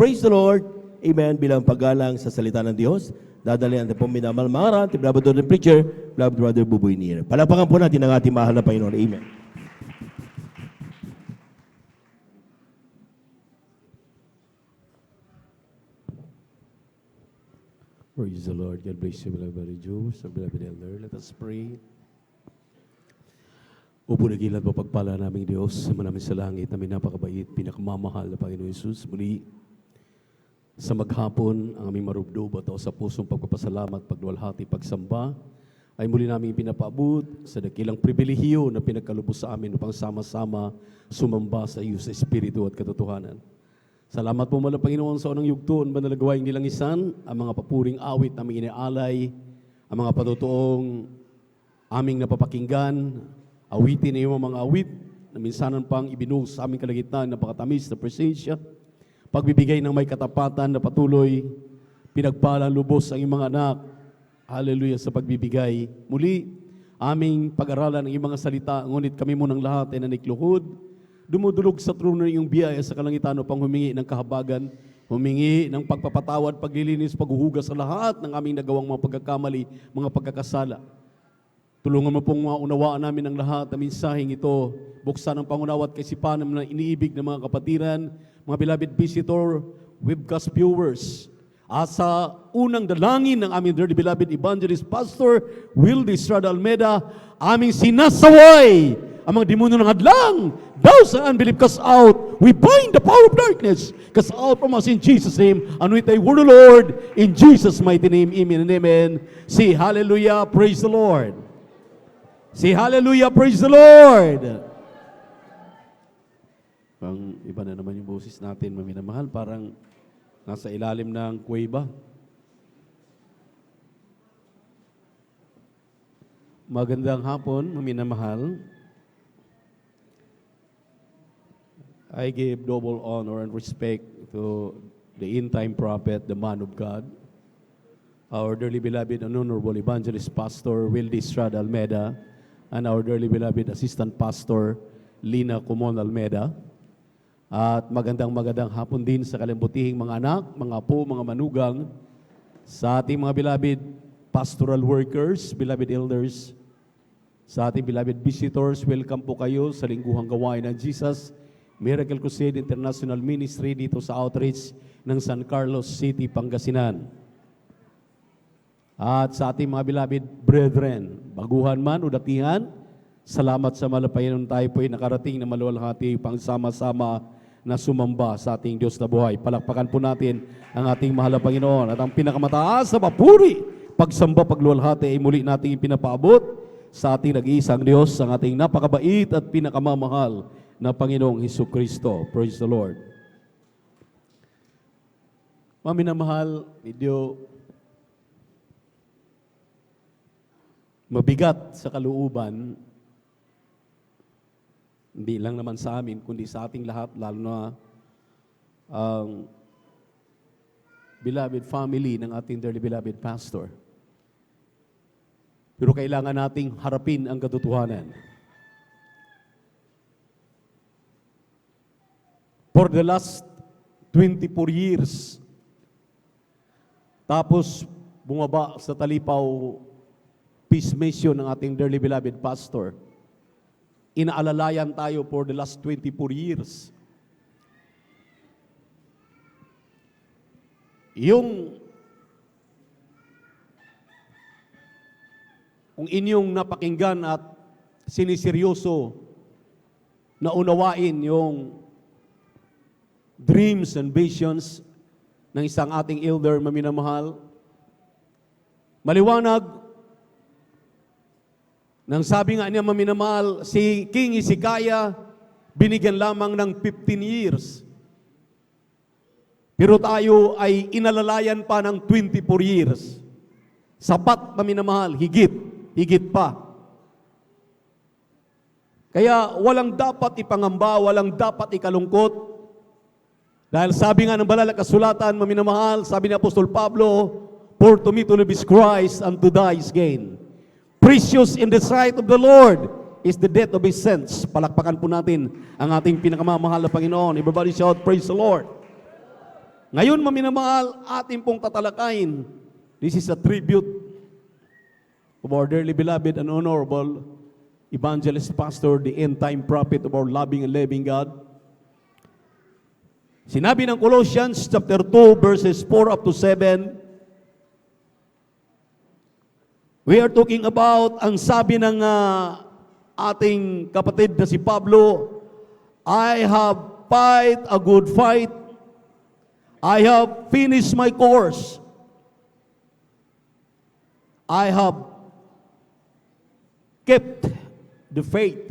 praise the Lord. Amen. Bilang paggalang sa salita ng Diyos, dadalhin natin pong minamalmaran, beloved brother and preacher, beloved brother Buboy Nier. Palapakan po natin ang ating mahal na Panginoon. Amen. Praise the Lord. God bless you, beloved Jews, our beloved elder. Let us pray. Upo nagilan po pagpala naming Diyos, manaming sa langit, namin napakabait, pinakamamahal na Panginoon Jesus. Muli, sa maghapon, ang aming marubdob at sa pusong pagpapasalamat, pagluwalhati, pagsamba, ay muli namin pinapaabot sa dakilang pribilehiyo na pinagkalubos sa amin upang sama-sama sumamba sa iyo sa Espiritu at katotohanan. Salamat po mala Panginoon sa unang yugton, banal na gawaing nilangisan, ang mga papuring awit naming inialay, ang mga patutuong aming napapakinggan, awitin na mga awit na minsanan pang ibinuhos sa aming kalagitnaan na napakatamis na presensya, pagbibigay ng may katapatan na patuloy, pinagpalang lubos ang iyong mga anak, hallelujah, sa pagbibigay. Muli, aming pag-aralan ng iyong mga salita, ngunit kami munang lahat ay nanikluhod, dumudulog sa trono ng iyong biyaya sa kalangitan upang humingi ng kahabagan, humingi ng pagpapatawad, paglilinis, paghuhugas sa lahat ng aming nagawang mga pagkakamali, mga pagkakasala. Tulungan mo pong maunawaan namin ang lahat na mensaheng ito. Buksan ang pangunawa at kaisipan ng iniibig ng mga kapatiran, mga beloved visitor, webcast viewers. At sa unang dalangin ng aming dearly beloved evangelist pastor, Wildy Estrada Almeida, aming sinasaway ang mga demonyo ng hadlang. Thou sa unbelief cast out. We bind the power of darkness. Cast out from us in Jesus' name. And with thy word, O Lord, in Jesus' mighty name, amen and amen. Say hallelujah, praise the Lord. Say hallelujah, praise the Lord. Pang iba na naman yung boses natin, maminamahal, parang nasa ilalim ng kuweba. Magandang hapon, maminamahal. I give double honor and respect to the end-time prophet, the man of God, our dearly beloved and honorable evangelist pastor, Wildy Estrada Almeida, and our dearly beloved assistant pastor, Lina Kumon Almeida. At magandang hapon din sa kalimbutihing mga anak, mga apo, mga manugang, sa ating mga beloved pastoral workers, beloved elders, sa ating beloved visitors, welcome po kayo sa lingguhang gawain ng Jesus Miracle Crusade International Ministry dito sa outreach ng San Carlos City, Pangasinan. At sa ating mga beloved brethren, baguhan man o datihan, salamat sa malapayan tayo po ay nakarating na maluwalhati pang sama-sama na sumamba sa ating Diyos na buhay. Palakpakan po natin ang ating mahal na Panginoon at ang pinakamataas na papuri, pagsamba, pagluwalhati ay muli nating pinapaabot sa ating nag-iisang Diyos, ang ating napakabait at pinakamamahal na Panginoong Hesukristo. Praise the Lord. Maminamahal, medyo mabigat sa kalooban, hindi lang naman sa amin, kundi sa ating lahat, lalo na ang beloved family ng ating dearly beloved pastor. Pero kailangan nating harapin ang katotohanan. For the last 24 years, tapos bumaba sa talipaw peace mission ng ating dearly beloved pastor. Inaalalayan tayo for the last 24 years. Kung inyong napakinggan at siniseryoso na unawain yung dreams and visions ng isang ating elder maminamahal, maliwanag, nang sabi nga niya maminamahal, si King Hezekiah, binigyan lamang ng 15 years. Pero tayo ay inalalayan pa ng 24 years. Sapat maminamahal, higit pa. Kaya walang dapat ipangamba, walang dapat ikalungkot. Dahil sabi nga ng banal na kasulatan, maminamahal, sabi ni Apostol Pablo, for to me to live is Christ and to die is gain. Precious in the sight of the Lord is the death of His saints. Palakpakan po natin ang ating pinakamamahal na Panginoon. Everybody shout, praise the Lord. Ngayon, maminamahal, ating pong tatalakayin. This is a tribute of our dearly beloved and honorable evangelist pastor, the end-time prophet of our loving and living God. Sinabi ng Colossians chapter 2, verses 4 up to 7, we are talking about, ang sabi ng ating kapatid na si Pablo, I have fight a good fight. I have finished my course. I have kept the faith.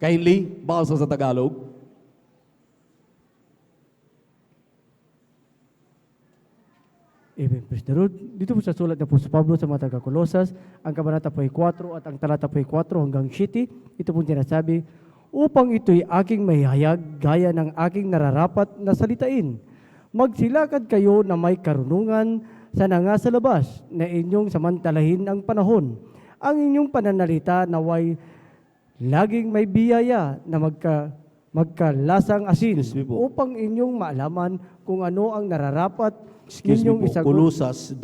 Kindly, basa sa Tagalog. Amen. Praise the Lord. Dito po sa sulat na po sa Pablo sa mga taga-Kolosas, ang kabanata po ay 4 at ang talata po ay 4 hanggang 7. Ito po sinasabi, upang ito'y aking mahihayag gaya ng aking nararapat na salitain. Magsilakad kayo na may karunungan sa nasa labas na inyong samantalahin ang panahon. Ang inyong pananalita naway laging may biyaya na magkalasang asin upang inyong maalaman kung ano ang nararapat. Excuse me po, Colosas 2,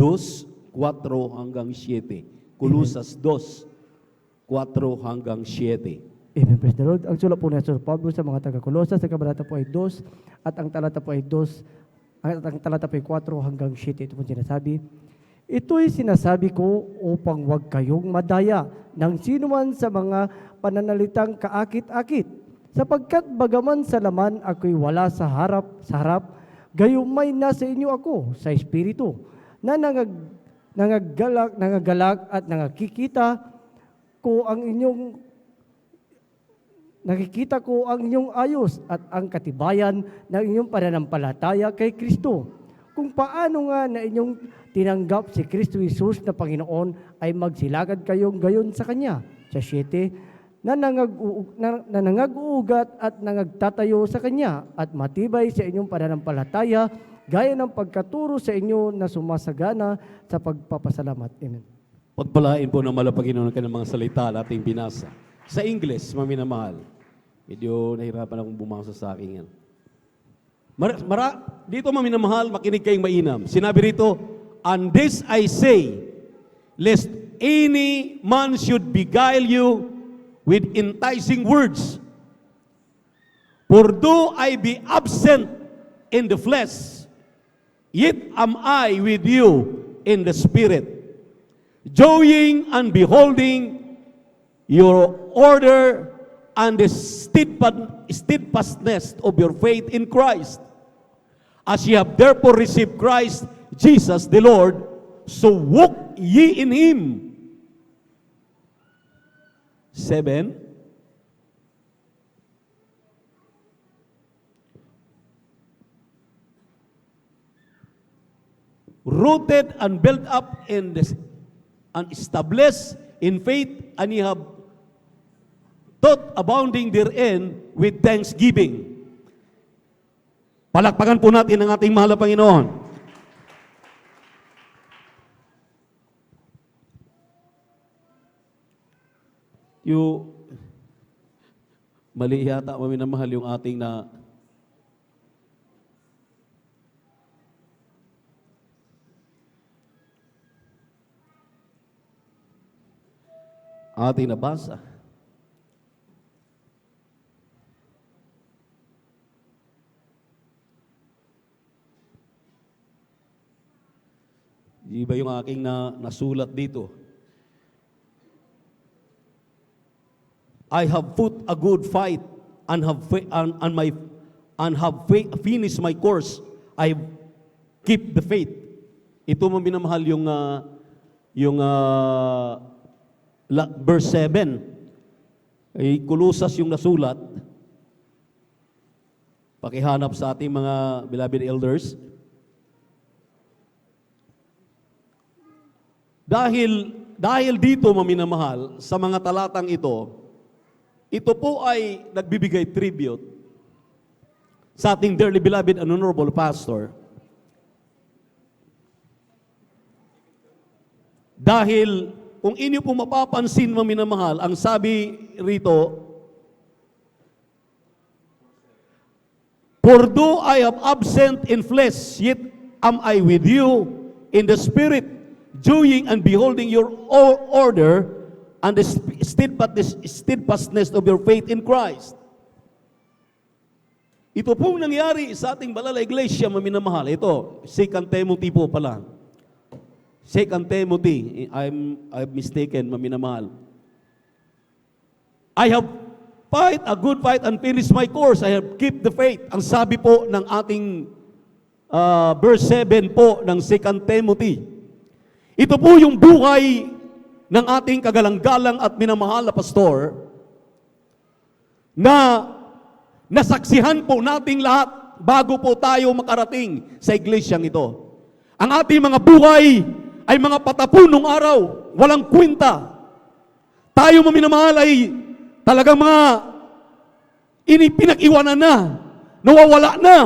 4 hanggang 7. Colosas 2, 4 hanggang 7. Amen. Praise the Lord. Ang sulat po na Sir Pablo sa mga taga-Kolosas, sa kabanata po ay 2, at ang talata po ay 2, at ang talata po ay 4 hanggang 7. Ito po sinasabi, ito'y sinasabi ko upang huwag kayong madaya ng sinuman sa mga pananalitang kaakit-akit, sapagkat bagaman sa laman ako'y wala sa harap, gayumay nasa inyo ako sa Espiritu, na nangagalak at nakikita ko ang inyong ayos at ang katibayan ng inyong pananampalataya kay Kristo. Kung paano nga na inyong tinanggap si Kristo Jesus na Panginoon ay magsilakad kayong gayon sa Kanya. Sa 7, na nangag-uugat at nangagtatayo sa Kanya at matibay sa inyong pananampalataya gaya ng pagkaturo sa inyo na sumasagana sa pagpapasalamat. Amen. Pagpalain po ng malapaginoon ka ng mga salita na ating binasa. Sa English, maminamahal. Medyo nahirapan akong bumasa sa akin yan. Dito maminamahal, makinig kayong mainam. Sinabi rito, and this I say, lest any man should beguile you with enticing words. For though I be absent in the flesh, yet am I with you in the spirit, joying and beholding your order and the steadfastness of your faith in Christ. As ye have therefore received Christ Jesus the Lord, so walk ye in Him. 7. Rooted and built up and established in faith, and ye have thought abounding therein with thanksgiving. Palakpakan po natin ang ating mahal na Panginoon. Mali yata, maminamahal, yung ating nabasa. Di ba yung aking nasulat dito? I have fought a good fight and have finished my course. I keep the faith. Ito mo minamahal yung verse 7. Ay Kolosas yung nasulat. Pakihanap sa ating mga beloved elders. Dahil dito maminamahal sa mga talatang ito po ay nagbibigay tribute sa ating dearly beloved and honorable pastor. Dahil kung inyo po mapapansin maminamahal, ang sabi rito, For though I am absent in flesh, yet am I with you in the spirit, joying and beholding your order and the steadfastness of your faith in Christ. Ito pong nangyari sa ating banal na iglesia, maminamahal. Ito, 2 Timothy po pala. 2 Timothy, I'm mistaken, maminamahal. I have fight a good fight and finished my course. I have kept the faith. Ang sabi po ng ating verse 7 po ng 2 Timothy. Ito po yung buhay ng ating kagalang-galang at minamahal na pastor na nasaksihan po nating lahat bago po tayo makarating sa iglesyang ito. Ang ating mga buhay ay mga patapunong araw, walang kwenta. Tayo maminamahal ay talagang mga pinag-iwanan na, nawawala na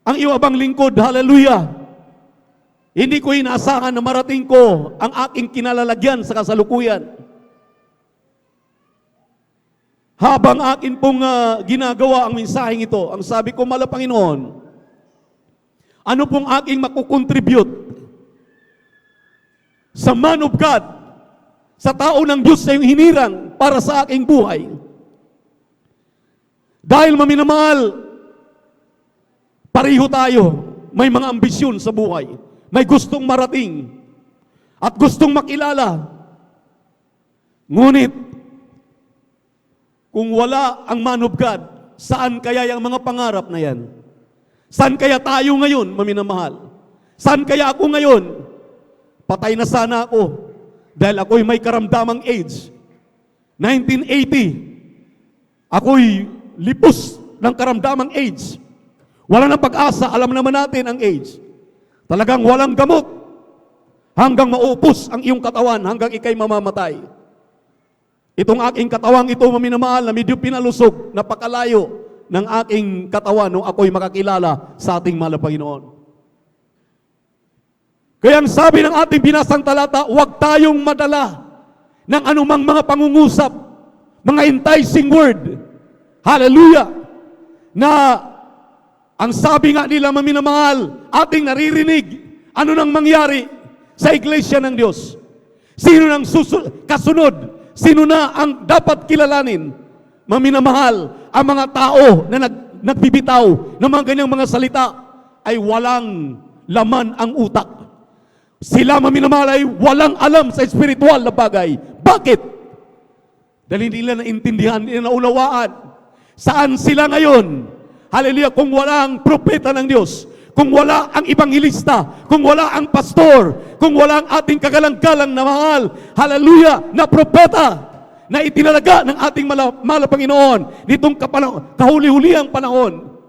ang iwabang lingkod. Hallelujah! Hindi ko inaasahan na marating ko ang aking kinalalagyan sa kasalukuyan. Habang akin pong ginagawa ang mensaheng ito, ang sabi ko, Mahal na Panginoon, ano pong aking makukontribute sa man of God, sa tao ng Diyos na yung hinirang para sa aking buhay? Dahil maminamahal, pareho tayo, may mga ambisyon sa buhay, may gustong marating at gustong makilala. Ngunit, kung wala ang man of God, saan kaya yung mga pangarap na yan? Saan kaya tayo ngayon, maminamahal? Saan kaya ako ngayon? Patay na sana ako dahil ako'y may karamdamang AIDS. 1980, ako'y lipos ng karamdamang AIDS. Wala nang pag-asa, alam naman natin ang AIDS. Talagang walang gamot hanggang maupos ang iyong katawan, hanggang ikay mamamatay. Itong aking katawang ito, maminamahal, na medyo pinalusog, napakalayo ng aking katawan nung ako'y makakilala sa ating mahal na Panginoon. Kaya ang sabi ng ating binasang talata, huwag tayong madala ng anumang mga pangungusap, mga enticing word. Hallelujah! Na ang sabi nga nila, maminamahal, ating naririnig, ano nang mangyari sa iglesia ng Diyos? Sino nang kasunod? Sino na ang dapat kilalanin? Maminamahal, ang mga tao na nagbibitaw ng mga ganyang mga salita ay walang laman ang utak. Sila, maminamahal, ay walang alam sa espiritual na bagay. Bakit? Dahil hindi nila naintindihan, hindi nila naunawaan. Saan sila ngayon? Hallelujah, kung wala ang propeta ng Diyos, kung wala ang ibanghilista, kung wala ang pastor, kung wala ang ating kagalang-galang na mahal, hallelujah, na propeta, na itinalaga ng ating mahal na Panginoon, nitong kahuli-hulihang panahon,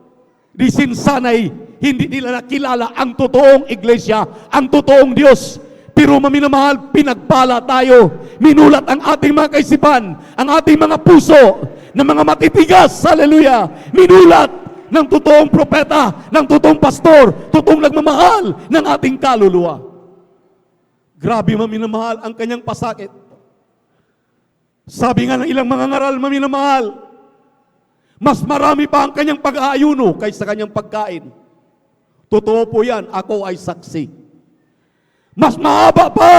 di sinsanay, hindi nila nakilala ang totoong iglesia, ang totoong Diyos. Pero maminamahal, pinagpala tayo, minulat ang ating mga kaisipan, ang ating mga puso, ng mga matitigas, hallelujah, minulat ng totoong propeta, ng totoong pastor, totoong nagmamahal ng ating kaluluwa. Grabe, maminamahal, ang kanyang pasakit. Sabi nga ng ilang mga ngaral, maminamahal, mas marami pa ang kanyang pag-aayuno kaysa kanyang pagkain. Totoo po yan, ako ay saksi. Mas mahaba pa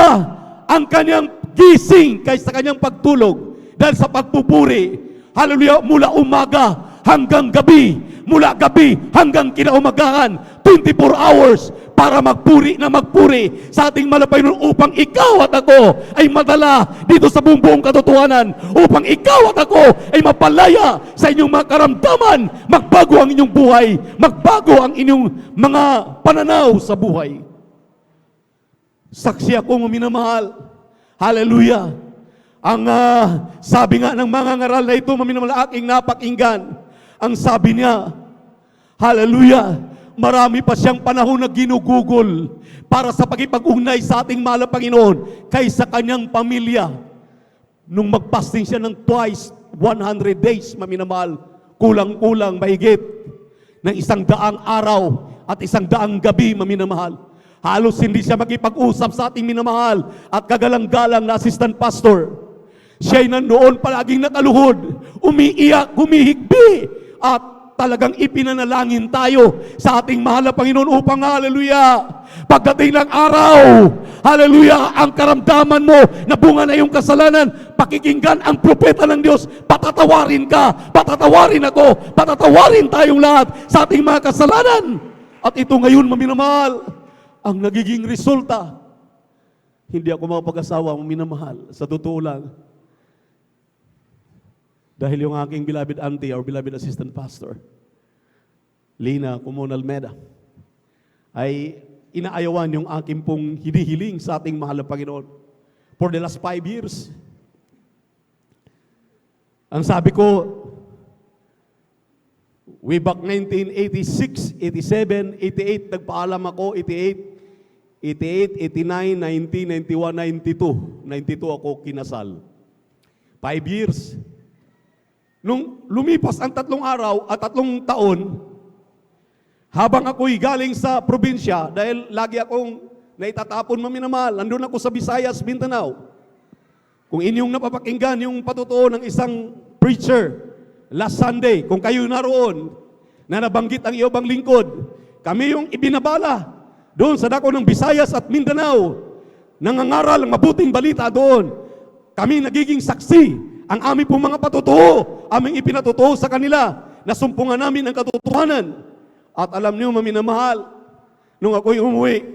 ang kanyang gising kaysa kanyang pagtulog dahil sa pagpupuri. Hallelujah, mula umaga hanggang gabi, mula gabi hanggang kinaumagahan, 24 hours para magpuri na magpuri sa ating Panginoon upang ikaw at ako ay madala dito sa buong katotohanan, upang ikaw at ako ay mapalaya sa inyong mga karamdaman, magbago ang inyong buhay, magbago ang inyong mga pananaw sa buhay. Saksi ako, minamahal. Hallelujah. Ang sabi nga ng mga ngaral na ito, maminamahal, aking napakinggan. Ang sabi niya, hallelujah, marami pa siyang panahon na ginugugol para sa pagkipag-ugnay sa ating mahal na Panginoon kaysa kanyang pamilya. Nung magpasting siya ng twice, 100 days, maminamahal, kulang-kulang, mahigit ng 100 araw at 100 gabi, maminamahal. Halos hindi siya makipag-usap sa ating minamahal at kagalang-galang na assistant pastor. Siya'y nandoon palaging nakaluhod, umiiyak, humihigbi, at talagang ipinanalangin tayo sa ating mahal na Panginoon upang, hallelujah, pagdating ng araw, hallelujah, ang karamdaman mo na bunga na iyong kasalanan, pakikinggan ang propeta ng Diyos, patatawarin ka, patatawarin ako, patatawarin tayong lahat sa ating mga kasalanan. At ito ngayon, maminamahal, ang nagiging resulta, hindi ako mapag-asawa, maminamahal, sa totoo lang. Dahil yung aking beloved auntie or beloved assistant pastor, Lina Cumon Almeda, ay inaayawan yung aking pong hinihiling sa ating mahal na Panginoon for the last 5 years. Ang sabi ko, way back 1986, 87, 88, nagpaalam ako, 88, 89, 90, 91, 92. 92 ako kinasal. 5 years. Nung lumipas ang 3 araw at 3 taon, habang ako'y galing sa probinsya, dahil lagi akong naitatapon, maminamahal, nandun ako sa Visayas, Mindanao. Kung inyong napapakinggan yung patotoo ng isang preacher, last Sunday, kung kayo naroon, na nabanggit ang iyong lingkod, kami yung ibinabala doon sa dako ng Visayas at Mindanao, nangangaral ang mabuting balita doon. Kami nagiging saksi. Ang aming pong mga patotoo, aming ipinatotoo sa kanila, nasumpungan namin ang katotohanan. At alam niyo, maminamahal, nung ako'y umuwi,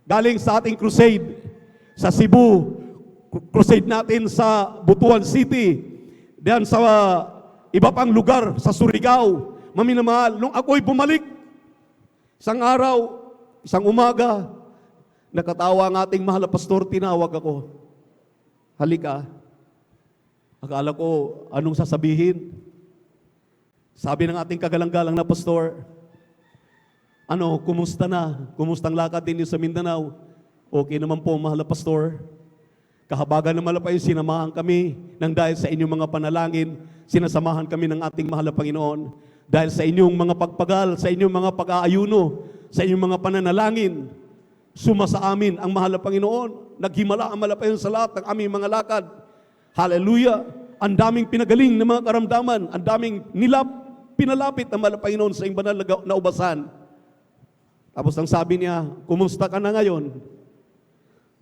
galing sa ating crusade, sa Cebu, crusade natin sa Butuan City, diyan sa iba pang lugar, sa Surigao, maminamahal, nung ako'y bumalik, isang araw, isang umaga, nakatawa ang ating mahal na pastor, tinawag ako. Halika. Akala ko, anong sasabihin? Sabi ng ating kagalang-galang na pastor, kumusta na? Kumustang lakad din sa Mindanao? Okay naman po, mahal na pastor. Kahabagan naman pa yung sinamahan kami nang dahil sa inyong mga panalangin, sinasamahan kami ng ating mahal na Panginoon. Dahil sa inyong mga pagpagal, sa inyong mga pag-aayuno, sa inyong mga pananalangin, suma sa amin ang mahal na Panginoon. Naghimala ang malapayon sa lahat ng aming mga lakad. Hallelujah! Ang daming pinagaling na mga karamdaman, ang daming pinalapit ng mahal na Panginoon sa iyong banal na ubasan. Tapos ang sabi niya, kumusta ka na ngayon?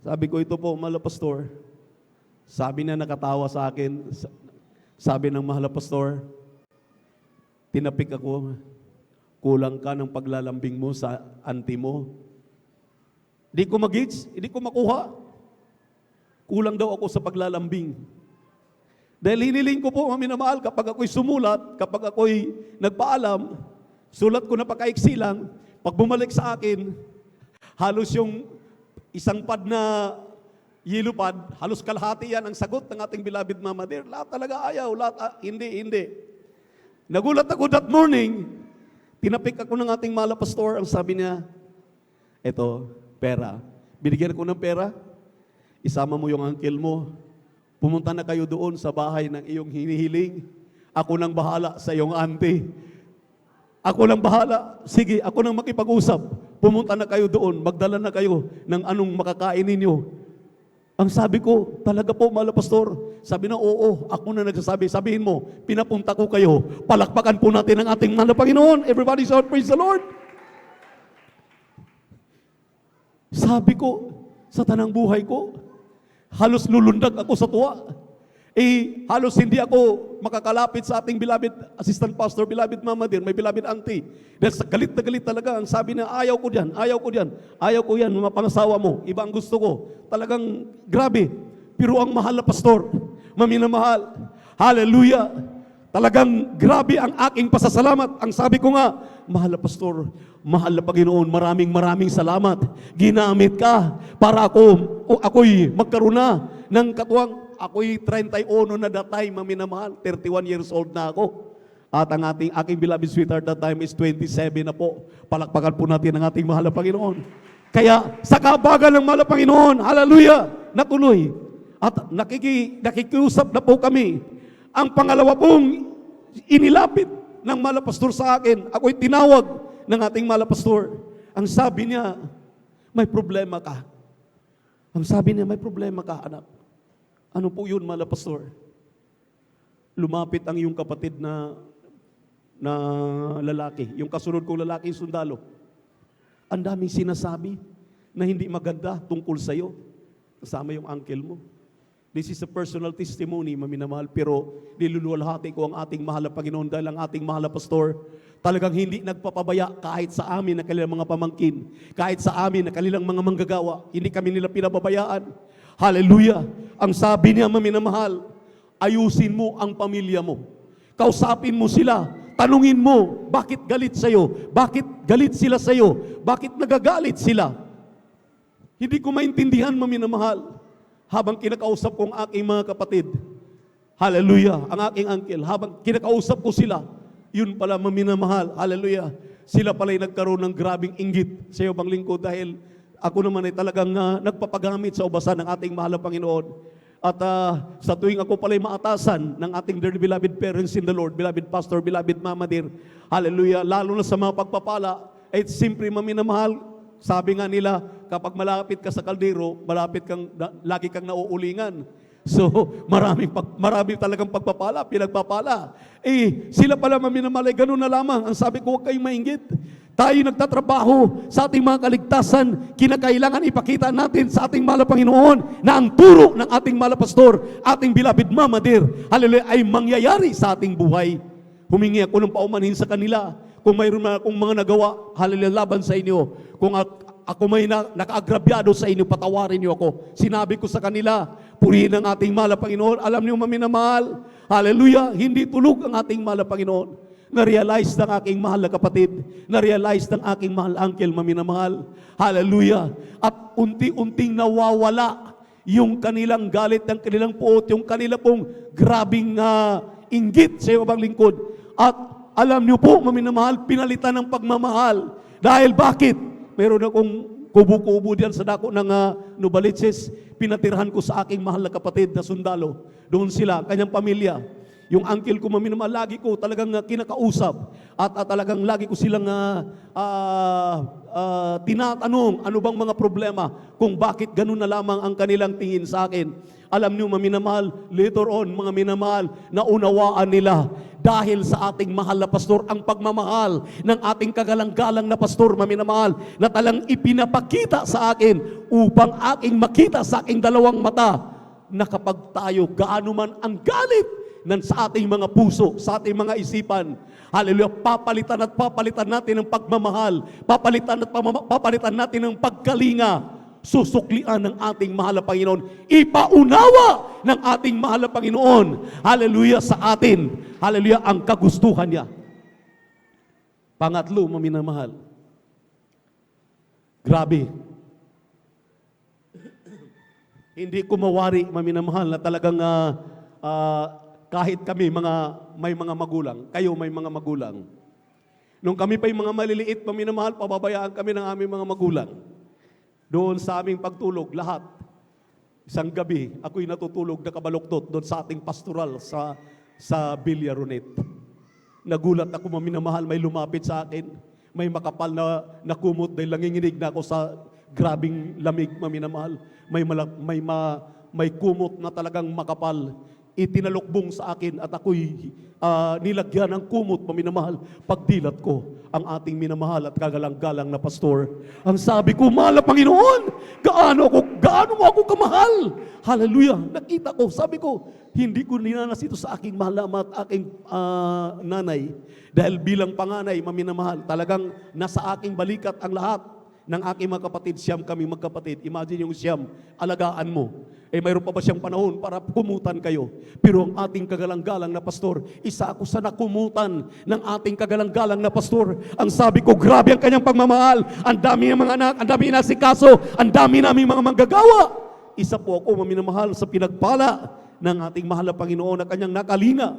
Sabi ko, ito po, mahal na pastor. Sabi niya, nakatawa sa akin. Sabi ng mahal na pastor, tinapik ako, kulang ka ng paglalambing mo sa auntie mo. Hindi ko mag-gits, hindi ko makuha. Kulang daw ako sa paglalambing. Dahil hiniling ko po, maminamahal, kapag ako'y sumulat, kapag ako'y nagpaalam, sulat ko na pakaiksi lang, pag bumalik sa akin, halos yung isang pad na yellow pad, halos kalahati yan ang sagot ng ating beloved Mama Dear. Lahat talaga ayaw, lahat hindi. Nagulat ako that morning, tinapik ako ng ating mahal na pastor, ang sabi niya, eto, pera. Binigyan ko ng pera, isama mo yung uncle mo, pumunta na kayo doon sa bahay ng iyong hinihiling. Ako nang bahala sa iyong auntie. Ako nang bahala. Sige, ako nang makipag-usap. Pumunta na kayo doon. Magdala na kayo ng anong makakain ninyo. Ang sabi ko, talaga po, mahal na pastor. Sabi na, oo, ako na nagsasabi. Sabihin mo, pinapunta ko kayo. Palakpakan po natin ang ating mahal na Panginoon. Everybody shout, praise the Lord. Sabi ko, sa tanang buhay ko, halos lulundag ako sa tuwa. Halos hindi ako makakalapit sa ating beloved assistant pastor, beloved Mama Dear, may beloved auntie. Dahil sa galit na galit talaga, ang sabi na, ayaw ko yan, mapangasawa mo, iba ang gusto ko. Talagang grabe. Pero ang mahal na pastor, maminamahal, hallelujah, talagang grabe ang aking pasasalamat. Ang sabi ko nga, mahal na pastor, mahal na Panginoon, maraming salamat. Ginamit ka para ako'y magkaroon na ng katuwang. Ako'y 31 na that time, maminamahal. 31 years old na ako. At ang aking beloved sweetheart that time is 27 na po. Palakpakan po natin ang ating mahal na Panginoon. Kaya sa kabagan ng mahal na Panginoon, hallelujah, natuloy. At nakikiusap na po kami. Ang pangalawa pong inilapit ng mahal na pastor sa akin, ako'y tinawag ng ating mahal na pastor. Ang sabi niya, may problema ka. Ang sabi niya, may problema ka, anak. Ano po yun, mahal na pastor? Lumapit ang iyong kapatid na na lalaki, yung kasunod kong lalaki sundalo. Ang daming sinasabi na hindi maganda tungkol sa'yo. Kasama yung uncle mo. This is a personal testimony, maminamahal, pero niluluwalhati ko ang ating mahal na Panginoon dahil ang ating mahal na pastor talagang hindi nagpapabaya kahit sa amin na kanilang mga pamangkin, kahit sa amin na kanilang mga manggagawa, hindi kami nila pinababayaan. Hallelujah! Ang sabi niya, maminamahal, ayusin mo ang pamilya mo. Kausapin mo sila. Tanungin mo, bakit galit sa'yo? Bakit galit sila sa'yo? Bakit nagagalit sila? Hindi ko maintindihan, maminamahal. Habang kinakausap ko ang aking mga kapatid, hallelujah, ang aking uncle, habang kinakausap ko sila, yun pala, maminamahal, hallelujah, sila pala'y nagkaroon ng grabing inggit sa iyo bang lingkod dahil ako naman ay talagang nagpapagamit sa ubasan ng ating mahal na Panginoon. At sa tuwing ako pala'y maatasan ng ating dear beloved parents in the Lord, beloved pastor, beloved mama dear, hallelujah, lalo na sa mga pagpapala, ay simpre maminamahal, sabi nga nila, kapag malapit ka sa kaldero, lagi kang nauulingan. So, marami talagang pagpapala, pinagpapala. Sila pala maminamalay, ganun na lamang. Ang sabi ko, huwag kayong mainggit. Tayo nagtatrabaho sa ating mga kaligtasan, kinakailangan ipakita natin sa ating mahal na Panginoon na ang turo ng ating mahal na pastor, ating beloved mama dear, hallelujah, ay mangyayari sa ating buhay. Humingi ako ng paumanhin sa kanila. Kung mayroon na akong mga nagawa, hallelujah, laban sa inyo. Kung ako may nakaagrabyado sa inyo, patawarin niyo ako. Sinabi ko sa kanila, purihin ang ating mahal na Panginoon. Alam niyo, maminamahal, hallelujah, hindi tulog ang ating mahal na Panginoon. Na-realize ng aking mahal na kapatid, na-realize ng aking mahal uncle, maminamahal, hallelujah. At unti-unting nawawala yung kanilang galit, ng kanilang puot, yung kanila pong grabing inggit sa ibang lingkod. At alam niyo po, maminamahal, pinalitan ng pagmamahal. Dahil bakit? Meron akong kubo-kubo diyan sa dako ng Nubaliches. Pinatirhan ko sa aking mahal na kapatid na sundalo. Doon sila, kanyang pamilya. Yung uncle ko, maminamahal, lagi ko talagang kinakausap. At talagang lagi ko silang tinatanong ano bang mga problema, kung bakit ganun na lamang ang kanilang tingin sa akin. Alam niyo, maminamahal, later on, mga minamahal, naunawaan nila dahil sa ating mahal na pastor, ang pagmamahal ng ating kagalang-galang na pastor, maminamahal, na talang ipinapakita sa akin upang aking makita sa aking dalawang mata na kapag tayo gaano man ang galit sa ating mga puso, sa ating mga isipan, hallelujah, papalitan natin ng pagmamahal, papalitan natin ng pagkalinga, susuklian ng ating mahal na Panginoon, ipaunawa ng ating mahal na Panginoon, hallelujah, sa atin, hallelujah, ang kagustuhan niya. Pangatlo, maminamahal, grabe, hindi ko mawari, maminamahal, na talagang kahit kami may mga magulang, kayo may mga magulang, nung kami pa yung mga maliliit, maminamahal, pababayaan kami ng aming mga magulang. Doon sa aming pagtulog, lahat. Isang gabi, ako'y natutulog na kabaluktot doon sa ating pastoral sa Villaronet. Nagulat ako, maminamahal, may lumapit sa akin. May makapal na kumot dahil nanginginig na ako sa grabing lamig, maminamahal. May kumot na talagang makapal. Itinalukbong sa akin at ako'y nilagyan ng kumot, maminamahal. Pagdilat ko, ang ating minamahal at kagalang-galang na pastor. Ang sabi ko, mahal na Panginoon, gaano mo ako kamahal? Hallelujah! Nakita ko, sabi ko, hindi ko ninanas ito sa aking mahal na ama at aking nanay. Dahil bilang panganay, maminamahal, talagang nasa aking balikat ang lahat ng aking mga kapatid. Siyam kami magkapatid. Imagine yung siyam, alagaan mo. Mayroon pa ba siyang panahon para kumutan kayo? Pero ang ating kagalang-galang na pastor, isa ako sa nakumutan ng ating kagalang-galang na pastor. Ang sabi ko, grabe ang kanyang pagmamahal. Ang dami ng mga anak, ang dami inasikaso, ang dami naming mga manggagawa. Isa po ako, maminamahal, sa pinagpala ng ating mahal na Panginoon na kanyang nakalinga.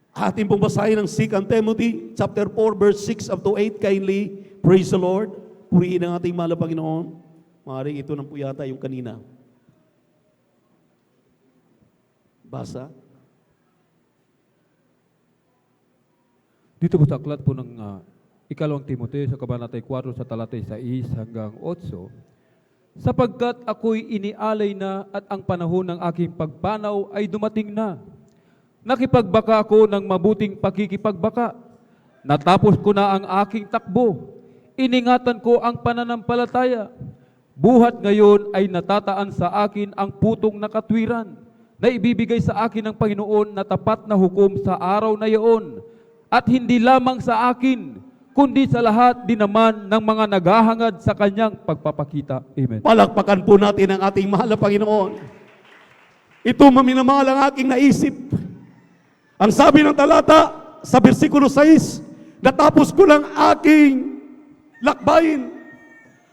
Ating pong basahin ng 2 Timothy chapter 4 verse 6 up to 8. Kindly praise the Lord. Purihin ang ating mahal na Panginoon. Maaaring ito na po yata yung kanina. Basa. Dito po sa aklat po ng ikalawang Timoteo sa kabanatay 4 sa talatay 6 hanggang 8, sapagkat ako'y inialay na at ang panahon ng aking pagpanaw ay dumating na. Nakipagbaka ako ng mabuting pakikipagbaka. Natapos ko na ang aking takbo. Iningatan ko ang pananampalataya. Buhat ngayon ay natataan sa akin ang putong na katwiran na ibibigay sa akin ng Panginoon na tapat na hukom sa araw na iyon. At hindi lamang sa akin, kundi sa lahat din naman ng mga naghahangad sa kanyang pagpapakita. Amen. Palakpakan po natin ang ating mahal na Panginoon. Ito maminamahal ang aking naisip. Ang sabi ng talata sa versikulo 6, natapos ko lang aking lakbayin.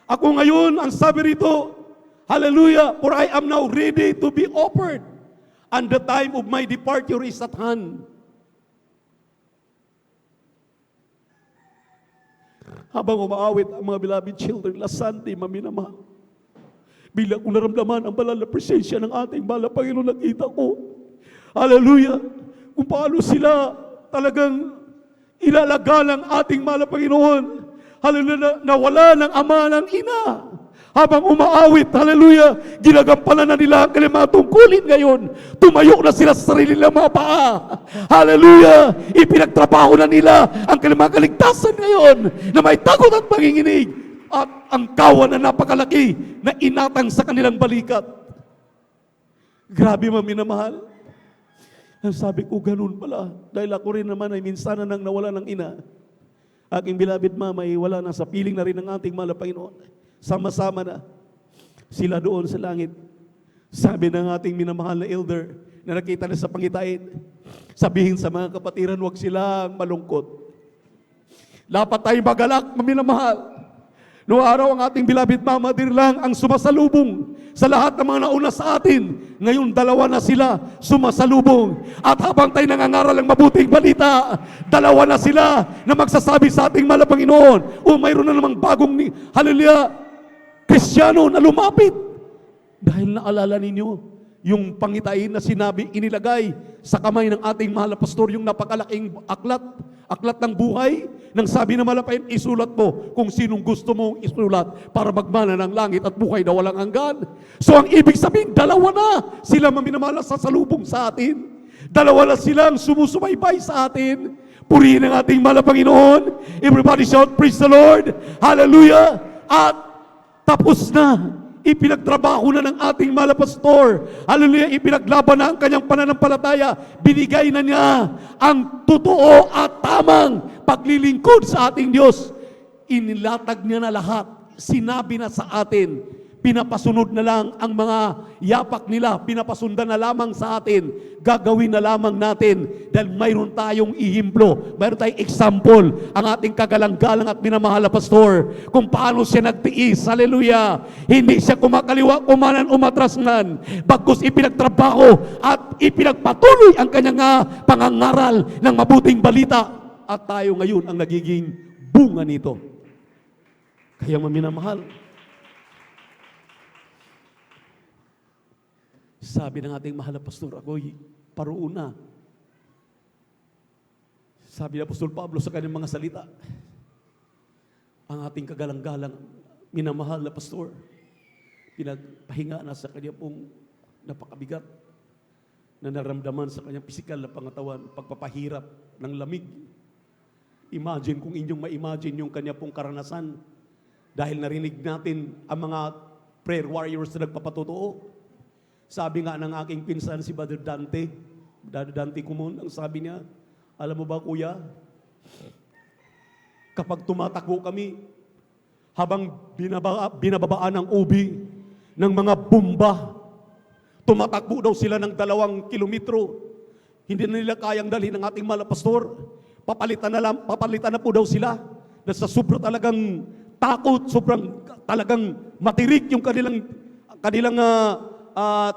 Ako ngayon, ang sabi rito, hallelujah, for I am now ready to be offered, and the time of my departure is at hand. Habang umaawit ang mga beloved children, last Sunday, maminamahal, bilang kung naramdaman ang banal na presensya ng ating mahal na Panginoon, nakita ko, hallelujah, kung paano sila talagang ilalaga ng ating mahal na Panginoon. Hallelujah, nawala ng ama ng ina. Habang umaawit, hallelujah, ginagampanan na nila ang kanilang mga tungkulin ngayon. Tumayo na sila sa sarili nilang mga paa. Hallelujah, ipinagtrabaho na nila ang kanilang mga kaligtasan ngayon na may takot at panginginig at ang kawan na napakalaki na inatang sa kanilang balikat. Grabe maminamahal. Ang sabi ko, ganun pala. Dahil ako rin naman ay minsan nang nawala ng ina. Aking beloved mama ay wala na, sa piling na rin ng ating mahal na Panginoon. Sama-sama na sila doon sa langit. Sabi ng ating minamahal na elder na nakita na sa pangitain, sabihin sa mga kapatiran, huwag silang malungkot. Dapat tayo magalak, maminamahal. Noong araw ang ating beloved mama din lang ang sumasalubong sa lahat ng mga nauna sa atin. Ngayon dalawa na sila sumasalubong. At habang tayo nangangaral ng mabuting balita, dalawa na sila na magsasabi sa ating mahal na Panginoon, o mayroon na namang bagong hallelujah, Kristiyano na lumapit. Dahil naalala ninyo, yung pangitain na sinabi, inilagay sa kamay ng ating mahal na pastor, yung napakalaking aklat ng buhay, nang sabi na malapain, isulat mo kung sinong gusto mong isulat para magmana ng langit at buhay na walang hanggan. So ang ibig sabihin, dalawa na sila maminamahal sa salubong sa atin. Dalawa na silang sumusubaybay sa atin. Purihin ang ating mahal na Panginoon. Everybody shout, praise the Lord. Hallelujah. At tapos na. Ipinagtrabaho na ng ating mahal na pastor. Hallelujah, ipinaglaban na ang kanyang pananampalataya. Binigay na niya ang totoo at tamang paglilingkod sa ating Diyos. Inilatag niya na lahat. Sinabi na sa atin. Pinapasunod na lang ang mga yapak nila. Pinapasundan na lamang sa atin. Gagawin na lamang natin. Dahil mayroon tayong ihimplo. Mayroon tayong example. Ang ating kagalang-galang at minamahal na pastor. Kung paano siya nagtiis. Hallelujah. Hindi siya kumakaliwa, kumanan, umatrasnan. Bagkus ipinagtrabaho at ipinagpatuloy ang kanyang pangangaral ng mabuting balita. At tayo ngayon ang nagiging bunga nito. Kaya maminamahal, sabi ng ating mahal na pastor, ako'y paroon na. Sabi ng Apostol Pablo sa kanyang mga salita, ang ating kagalang-galang, minamahal na pastor, pinagpahinga na sa kanyang pong napakabigat na naramdaman sa kanyang pisikal na pangatawan, pagpapahirap ng lamig. Imagine kung inyong ma-imagine yung kanya pong karanasan dahil narinig natin ang mga prayer warriors na nagpapatotoo. Sabi nga ng aking pinsan si Brother Dante Kumon, ang sabi niya, alam mo ba kuya, kapag tumatakbo kami, habang binababaan ng ubi ng mga bomba, tumatakbo daw sila ng 2 kilometro, hindi na nila kayang dalhin ng ating mahal na pastor, papalitan na po daw sila, dahil sa sobrang talagang takot, sobrang talagang matirik yung kanilang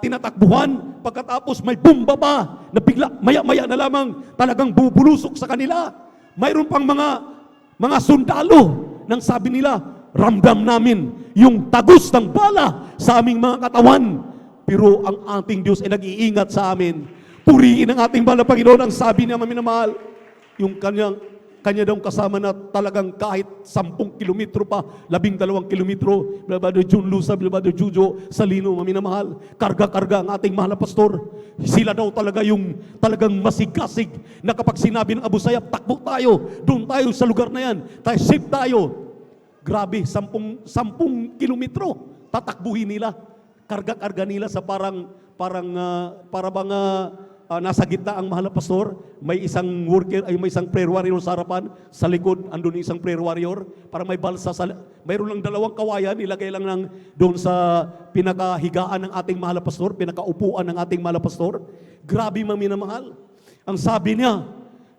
tinatakbuhan, pagkatapos may bomba pa na bigla, maya-maya na lamang talagang bubulusok sa kanila. Mayroon pang mga sundalo nang sabi nila, ramdam namin yung tagos ng bala sa aming mga katawan. Pero ang ating Diyos ay nag-iingat sa amin. Purihin ang ating mahal na Panginoon. Ang sabi niya, maminamahal, yung kanyang Kanya daw kasama na talagang kahit 10 kilometro pa, 12 kilometro, Brother Jun Lusa, Brother Jujo, Salino, maminamahal, karga-karga ang ating mahal na pastor. Sila daw talaga yung talagang masigasig na kapag sinabi ng Abu Sayyaf, takbo tayo, doon tayo sa lugar na yan, tayo safe tayo. Grabe, 10 kilometro, tatakbuhin nila, karga-karga nila sa nasa gitna ang mahal na pastor, may isang worker, ay may isang prayer warrior sa harapan, sa likod andun isang prayer warrior, para may balsa mayroon lang 2 kawayan, ilagay lang doon sa pinakahigaan ng ating mahal na pastor, pinakaupuan ng ating mahal na pastor. Grabe maminamahal. Ang sabi niya,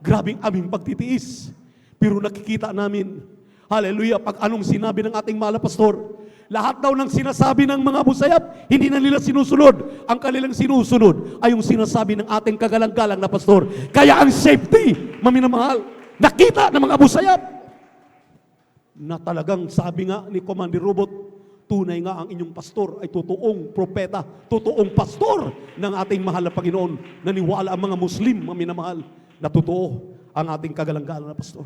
grabing aming pagtitiis. Pero nakikita namin, hallelujah, pag anong sinabi ng ating mahal na pastor, lahat daw ng sinasabi ng mga Abu Sayyaf, hindi na nila sinusunod. Ang kanilang sinusunod ay yung sinasabi ng ating kagalang-galang na pastor. Kaya ang safety, maminamahal, nakita ng mga Abu Sayyaf na talagang sabi nga ni Commander Robot, tunay nga ang inyong pastor ay totoong propeta, totoong pastor ng ating mahal na Panginoon. Naniwala ang mga Muslim, maminamahal, na totoo ang ating kagalang-galang na pastor.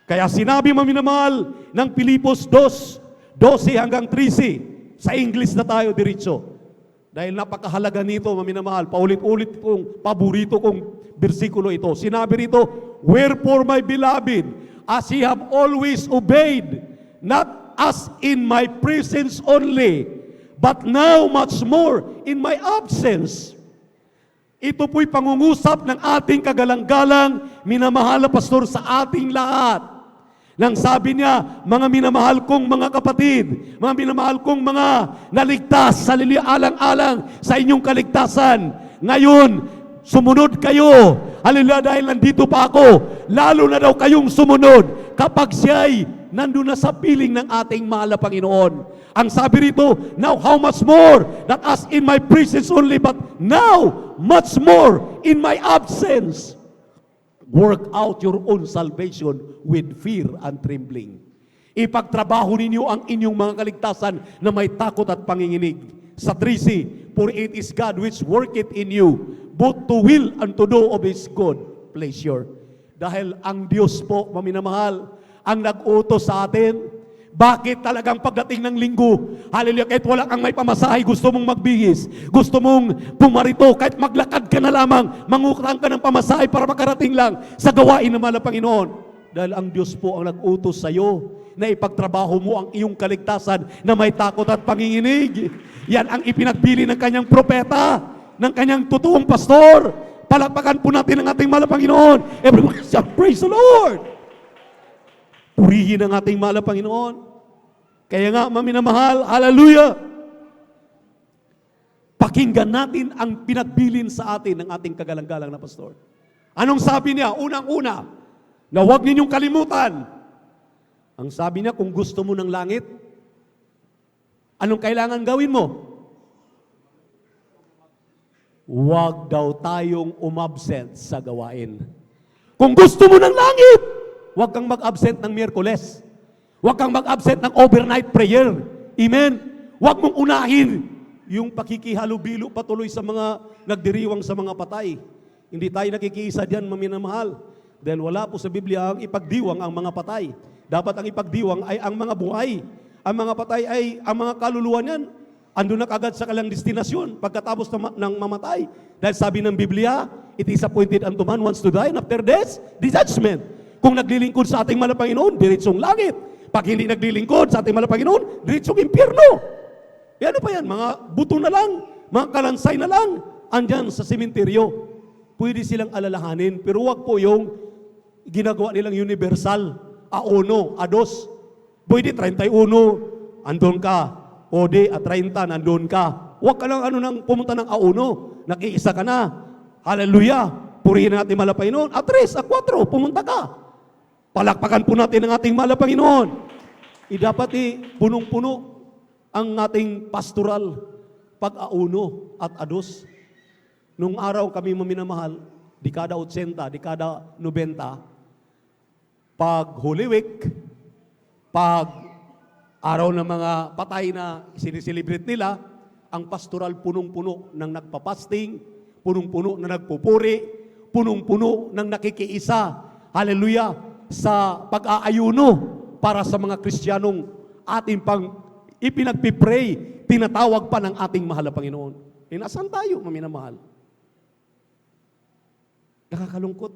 Kaya sinabi, maminamahal, ng Pilipos 2:12 hanggang 13, sa English na tayo diretso. Dahil napakahalaga nito, maminamahal, paulit-ulit paborito kong bersikulo ito. Sinabi rito, wherefore my beloved, as ye have always obeyed, not as in my presence only, but now much more in my absence. Ito po'y pangungusap ng ating kagalang-galang, minamahal na pastor sa ating lahat. Nang sabi niya, mga minamahal kong mga kapatid, mga minamahal kong mga naligtas sa alang-alang sa inyong kaligtasan, ngayon, sumunod kayo. Hallelujah, dahil nandito pa ako, lalo na daw kayong sumunod kapag siya'y nandun na sa piling ng ating mahal na Panginoon. Ang sabi rito, now how much more, that as in my presence only, but now much more in my absence. Work out your own salvation with fear and trembling. Ipagtrabaho ninyo ang inyong mga kaligtasan na may takot at panginginig. Sa 13, for it is God which worketh in you, both to will and to do of His good pleasure. Dahil ang Diyos po, maminamahal, ang nag-utos sa atin. Bakit talagang pagdating ng linggo, hallelujah, kahit wala kang may pamasahe, gusto mong magbihis, gusto mong pumarito, kahit maglakad ka na lamang, mangutang ka ng pamasahe para makarating lang sa gawain ng mahal na Panginoon. Dahil ang Diyos po ang nag-utos sa iyo na ipagtrabaho mo ang iyong kaligtasan na may takot at panginginig. Yan ang ipinagbili ng kanyang propeta, ng kanyang totoong pastor. Palakpakan po natin ang ating mahal na Panginoon. Everyone say, praise the Lord! Purihin ang ating mahal na Panginoon. Kaya nga, maminamahal, hallelujah! Pakinggan natin ang pinagbilin sa atin ng ating kagalang-galang na pastor. Anong sabi niya? Unang-una, na huwag ninyong kalimutan. Ang sabi niya, kung gusto mo ng langit, anong kailangan gawin mo? Huwag daw tayong umabsent sa gawain. Kung gusto mo ng langit, huwag kang mag-absent ng Miyerkules. Huwag kang mag-absent ng overnight prayer. Amen? Huwag mong unahin yung pakikihalubilo patuloy sa mga nagdiriwang sa mga patay. Hindi tayo nakikiisa diyan, maminamahal. Dahil wala po sa Biblia ang ipagdiwang ang mga patay. Dapat ang ipagdiwang ay ang mga buhay. Ang mga patay ay ang mga kaluluwa niyan. Andun na kagad sa kalang destinasyon pagkatapos ng mamatay. Dahil sabi ng Biblia, it is appointed unto man once to die, and after death, the judgment. Kung naglilingkod sa ating mahal na Panginoon, diretsong langit. Pag hindi naglilingkod sa ating mahal na Panginoon, diretsong impyerno. Ano pa yan? Mga buto na lang, mga kalansay na lang, andyan sa sementeryo. Pwede silang alalahanin, pero wag po yung ginagawa nilang universal, A1, A2. Pwede 31, andun ka. O di, at 30, nandun ka. Huwag ka lang nang pumunta ng A1, nakiisa ka na. Hallelujah! Purihin natin mahal na Panginoon. At 3, at 4, pumunta ka. Palakpakan po natin ang ating mahal na Panginoon. Dapat punong-puno ang ating pastoral pag-A1 at A2. Nung araw kami maminamahal, dekada 80, dekada 90, pag Holy Week, pag araw ng mga patay na siniselebrate nila, ang pastoral punong-puno ng nagpapasting, punong-puno na nagpupuri, punong-puno ng nakikiisa. Hallelujah! sa pag-aayuno para sa mga Kristiyanong ating pang ipinagpipray, tinatawag pa ng ating mahal na Panginoon. Nasaan tayo, maminamahal? Nakakalungkot.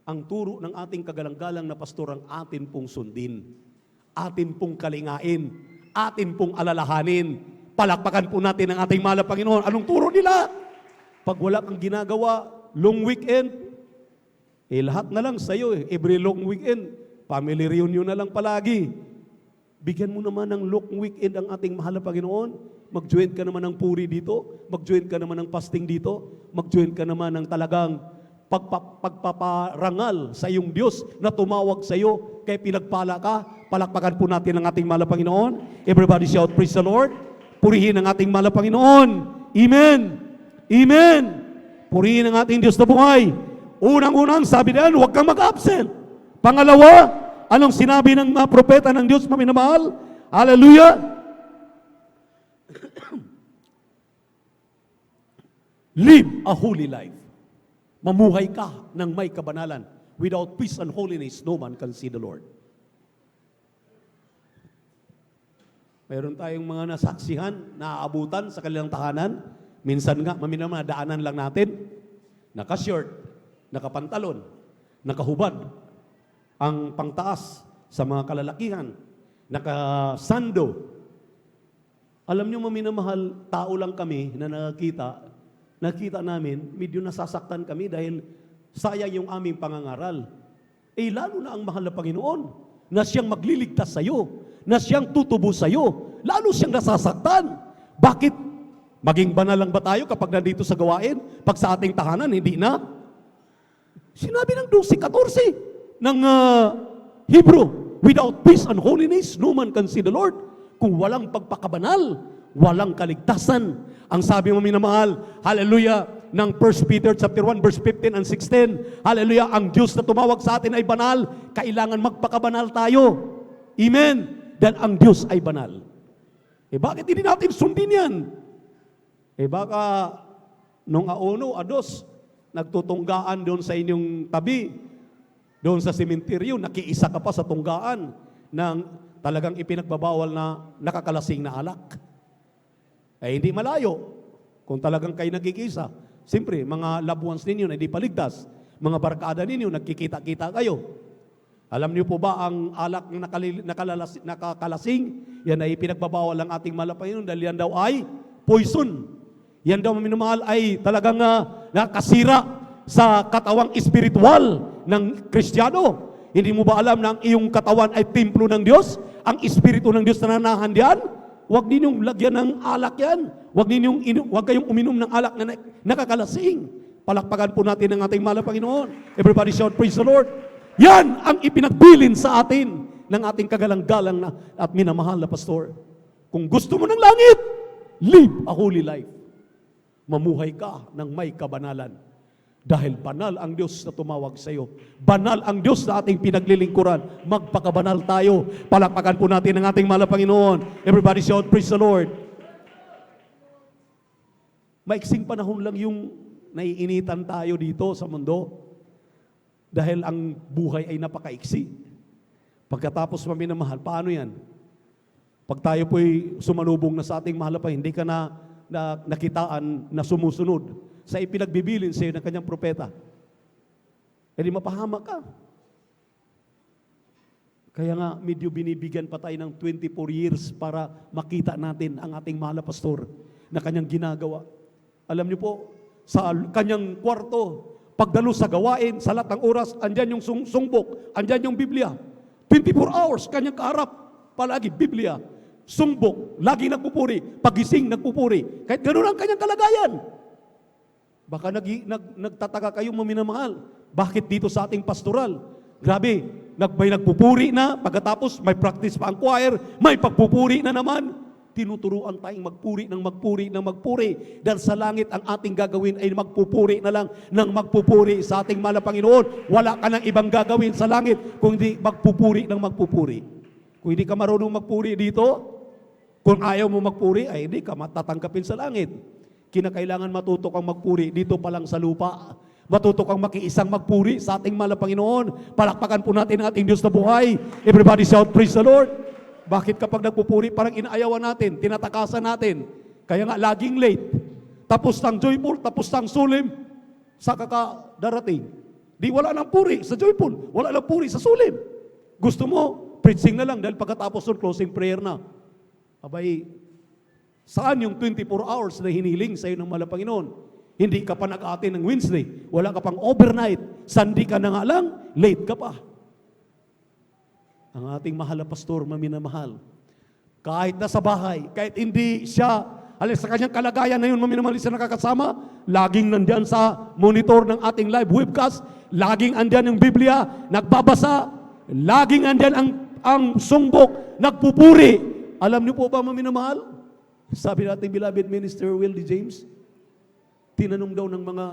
Ang turo ng ating kagalang-galang na pastor ang atin pong sundin, atin pong kalingain, atin pong alalahanin. Palakpakan po natin ang ating mahal na Panginoon. Anong turo nila? Pag wala kang ginagawa, long weekend, lahat na lang sa'yo. Every long weekend, family reunion na lang palagi. Bigyan mo naman ng long weekend ang ating mahal na Panginoon. Mag-join ka naman ng puri dito. Mag-join ka naman ng fasting dito. Mag-join ka naman ng talagang pagpaparangal sa iyong Diyos na tumawag sa iyo, kaya pinagpala ka. Palakpakan po natin ang ating mahal na Panginoon. Everybody shout, praise the Lord. Purihin ang ating mahal na Panginoon. Amen. Amen. Purihin ang ating Diyos na buhay. Unang-unang sabi na yan, huwag kang mag-absent. Pangalawa, anong sinabi ng mga propeta ng Diyos, maminamahal? Hallelujah. Live a holy life. Mamuhay ka ng may kabanalan. Without peace and holiness, no man can see the Lord. Mayroon tayong mga nasaksihan, naaabutan sa kanilang tahanan. Minsan nga, maminamahal, daanan lang natin. Naka-shirt, nakapantalon, nakahubad. Ang pangtaas sa mga kalalakihan, nakasando. Alam niyo, maminamahal, tao lang kami na nakita namin, medyo nasasaktan kami dahil sayang yung aming pangangaral. Lalo na ang mahal na Panginoon, na siyang magliligtas sa iyo, na siyang tutubo sa iyo, lalo siyang nasasaktan. Bakit? Maging banal lang ba tayo kapag nandito sa gawain? Pag sa ating tahanan, hindi na? Sinabi ng 12:14 ng Hebrew, without peace and holiness, no man can see the Lord. Kung walang pagpakabanal, walang kaligtasan. Ang sabi mo, minamahal, hallelujah, ng 1 Peter chapter 1, verse 15 and 16, hallelujah, ang Diyos na tumawag sa atin ay banal, kailangan magpakabanal tayo. Amen. Dahil ang Diyos ay banal. Bakit hindi natin sundin yan? Baka nung auno, ados, nagtutunggaan doon sa inyong tabi, doon sa sementeryo, nakiisa ka pa sa tunggaan ng talagang ipinagbabawal na nakakalasing na alak. Hindi malayo. Kung talagang kayo nagkikisa, siyempre, mga loved ones ninyo na hindi paligtas, mga barkada ninyo, nagkikita-kita kayo. Alam niyo po ba ang alak na nakakalasing, yan ay pinagbabawal ng ating mahal na Panginoon dahil yan daw ay poison. Yan daw, minamahal, ay talagang nakasira sa katawang espiritual ng Kristiyano. Hindi mo ba alam na ang iyong katawan ay templo ng Diyos? Ang espiritu ng Diyos na nanahan diyan? Huwag ninyong lagyan ng alak yan. Huwag kayong uminom ng alak na nakakalasing. Palakpakan po natin ang ating mahal na Panginoon. Everybody shout, praise the Lord. Yan ang ipinagbilin sa atin ng ating kagalang-galang na at minamahal na pastor. Kung gusto mo ng langit, live a holy life. Mamuhay ka ng may kabanalan. Dahil banal ang Diyos na tumawag sa iyo. Banal ang Diyos na ating pinaglilingkuran. Magpakabanal tayo. Palakpakan po natin ang ating mahal na Panginoon. Everybody shout, praise the Lord. Maiksing panahon lang yung naiinitan tayo dito sa mundo. Dahil ang buhay ay napakaiksi. Pagkatapos maminamahal, paano yan? Pag tayo po'y sumalubong na sa ating mahal na Panginoon, hindi ka na nakitaan na sumusunod sa ipinagbibilin sa iyo ng kanyang propeta. Di mapahamak ka. Kaya nga, medyo binibigyan pa tayo ng 24 years para makita natin ang ating mahal na pastor na kanyang ginagawa. Alam niyo po, sa kanyang kwarto, pagdalo sa gawain, sa lahat ng oras, andyan yung sungbok, andyan yung Biblia. 24 hours, kanyang kaharap, palagi Biblia. Sungbok, lagi nagpupuri, pagising nagpupuri. Kahit ganoon ang kanyang kalagayan. Baka nagtataka kayo, maminamahal. Bakit dito sa ating pastoral? Grabe, may nagpupuri na, pagkatapos may practice pa ang choir, may pagpupuri na naman. Tinuturuan tayong magpuri ng magpuri ng magpuri. Dahil sa langit ang ating gagawin ay magpupuri na lang ng magpupuri sa ating mahal na Panginoon. Wala ka nang ibang gagawin sa langit kung hindi magpupuri ng magpupuri. Kung hindi ka marunong magpuri dito, kung ayaw mo magpuri, ay hindi ka matatangkapin sa langit. Kinakailangan matuto kang magpuri dito pa lang sa lupa. Matuto kang makiisang magpuri sa ating mahal na Panginoon. Palakpakan po natin ang ating Diyos na buhay. Everybody shout, praise the Lord. Bakit kapag nagpupuri, parang inaayawan natin, tinatakasan natin. Kaya nga, laging late. Tapos ng joyful, tapos ng sulim, sa kakadarating. Di wala nang puri sa joyful, wala nang puri sa sulim. Gusto mo, preaching na lang dahil pagkatapos ng closing prayer na. Abay, saan yung 24 hours na hiniling sa iyo ng mahal na Panginoon? Hindi ka pa nag-aatin ng Wednesday, wala ka pang overnight, Sunday ka na nga lang, late ka pa. Ang ating mahal na pastor, maminamahal, kahit nasa bahay, kahit hindi siya, alis sa kanyang kalagayan na yun, maminamahal siya nakakasama, laging nandiyan sa monitor ng ating live webcast, laging andyan yung Biblia, nagbabasa, laging andyan ang sungbok, nagpupuri. Alam niyo po ba, maminamahal? Sabi natin, beloved Minister Will D. James, tinanong daw ng mga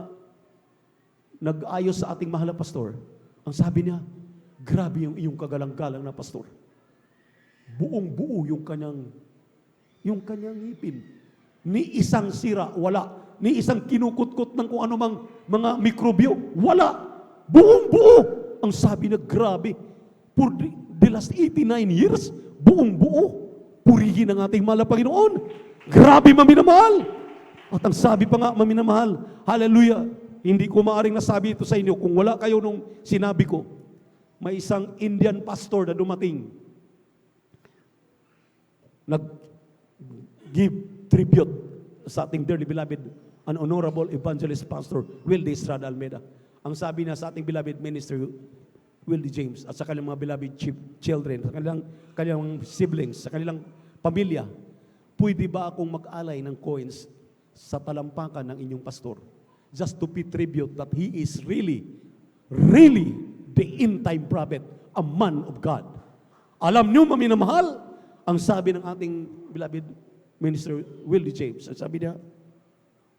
nag-ayos sa ating mahal na pastor. Ang sabi niya, grabe yung iyong kagalang-galang na pastor. Buong-buo yung kanyang ngipin. Ni isang sira, wala. Ni isang kinukutkot ng kung ano mang mga mikrobyo, wala. Buong-buo. Ang sabi niya, grabe. For the last 89 years, buong-buo. Purihin ang ating mahal na Panginoon. Grabe, maminamahal. At ang sabi pa nga, maminamahal, hallelujah, hindi ko maaaring nasabi ito sa inyo kung wala kayo nung sinabi ko. May isang Indian pastor na dumating, nag-give tribute sa ating dearly beloved and honorable evangelist pastor, Will D. Estrada Almeida. Ang sabi niya sa ating beloved minister, Will D. James, at sa kanilang mga beloved children, sa kanilang siblings, sa kanilang pamilya, pwede ba akong mag-alay ng coins sa talampakan ng inyong pastor? Just to pay tribute that he is really the end-time prophet, a man of God. Alam niyo, maminamahal, ang sabi ng ating beloved minister Will D. James, ang sabi niya,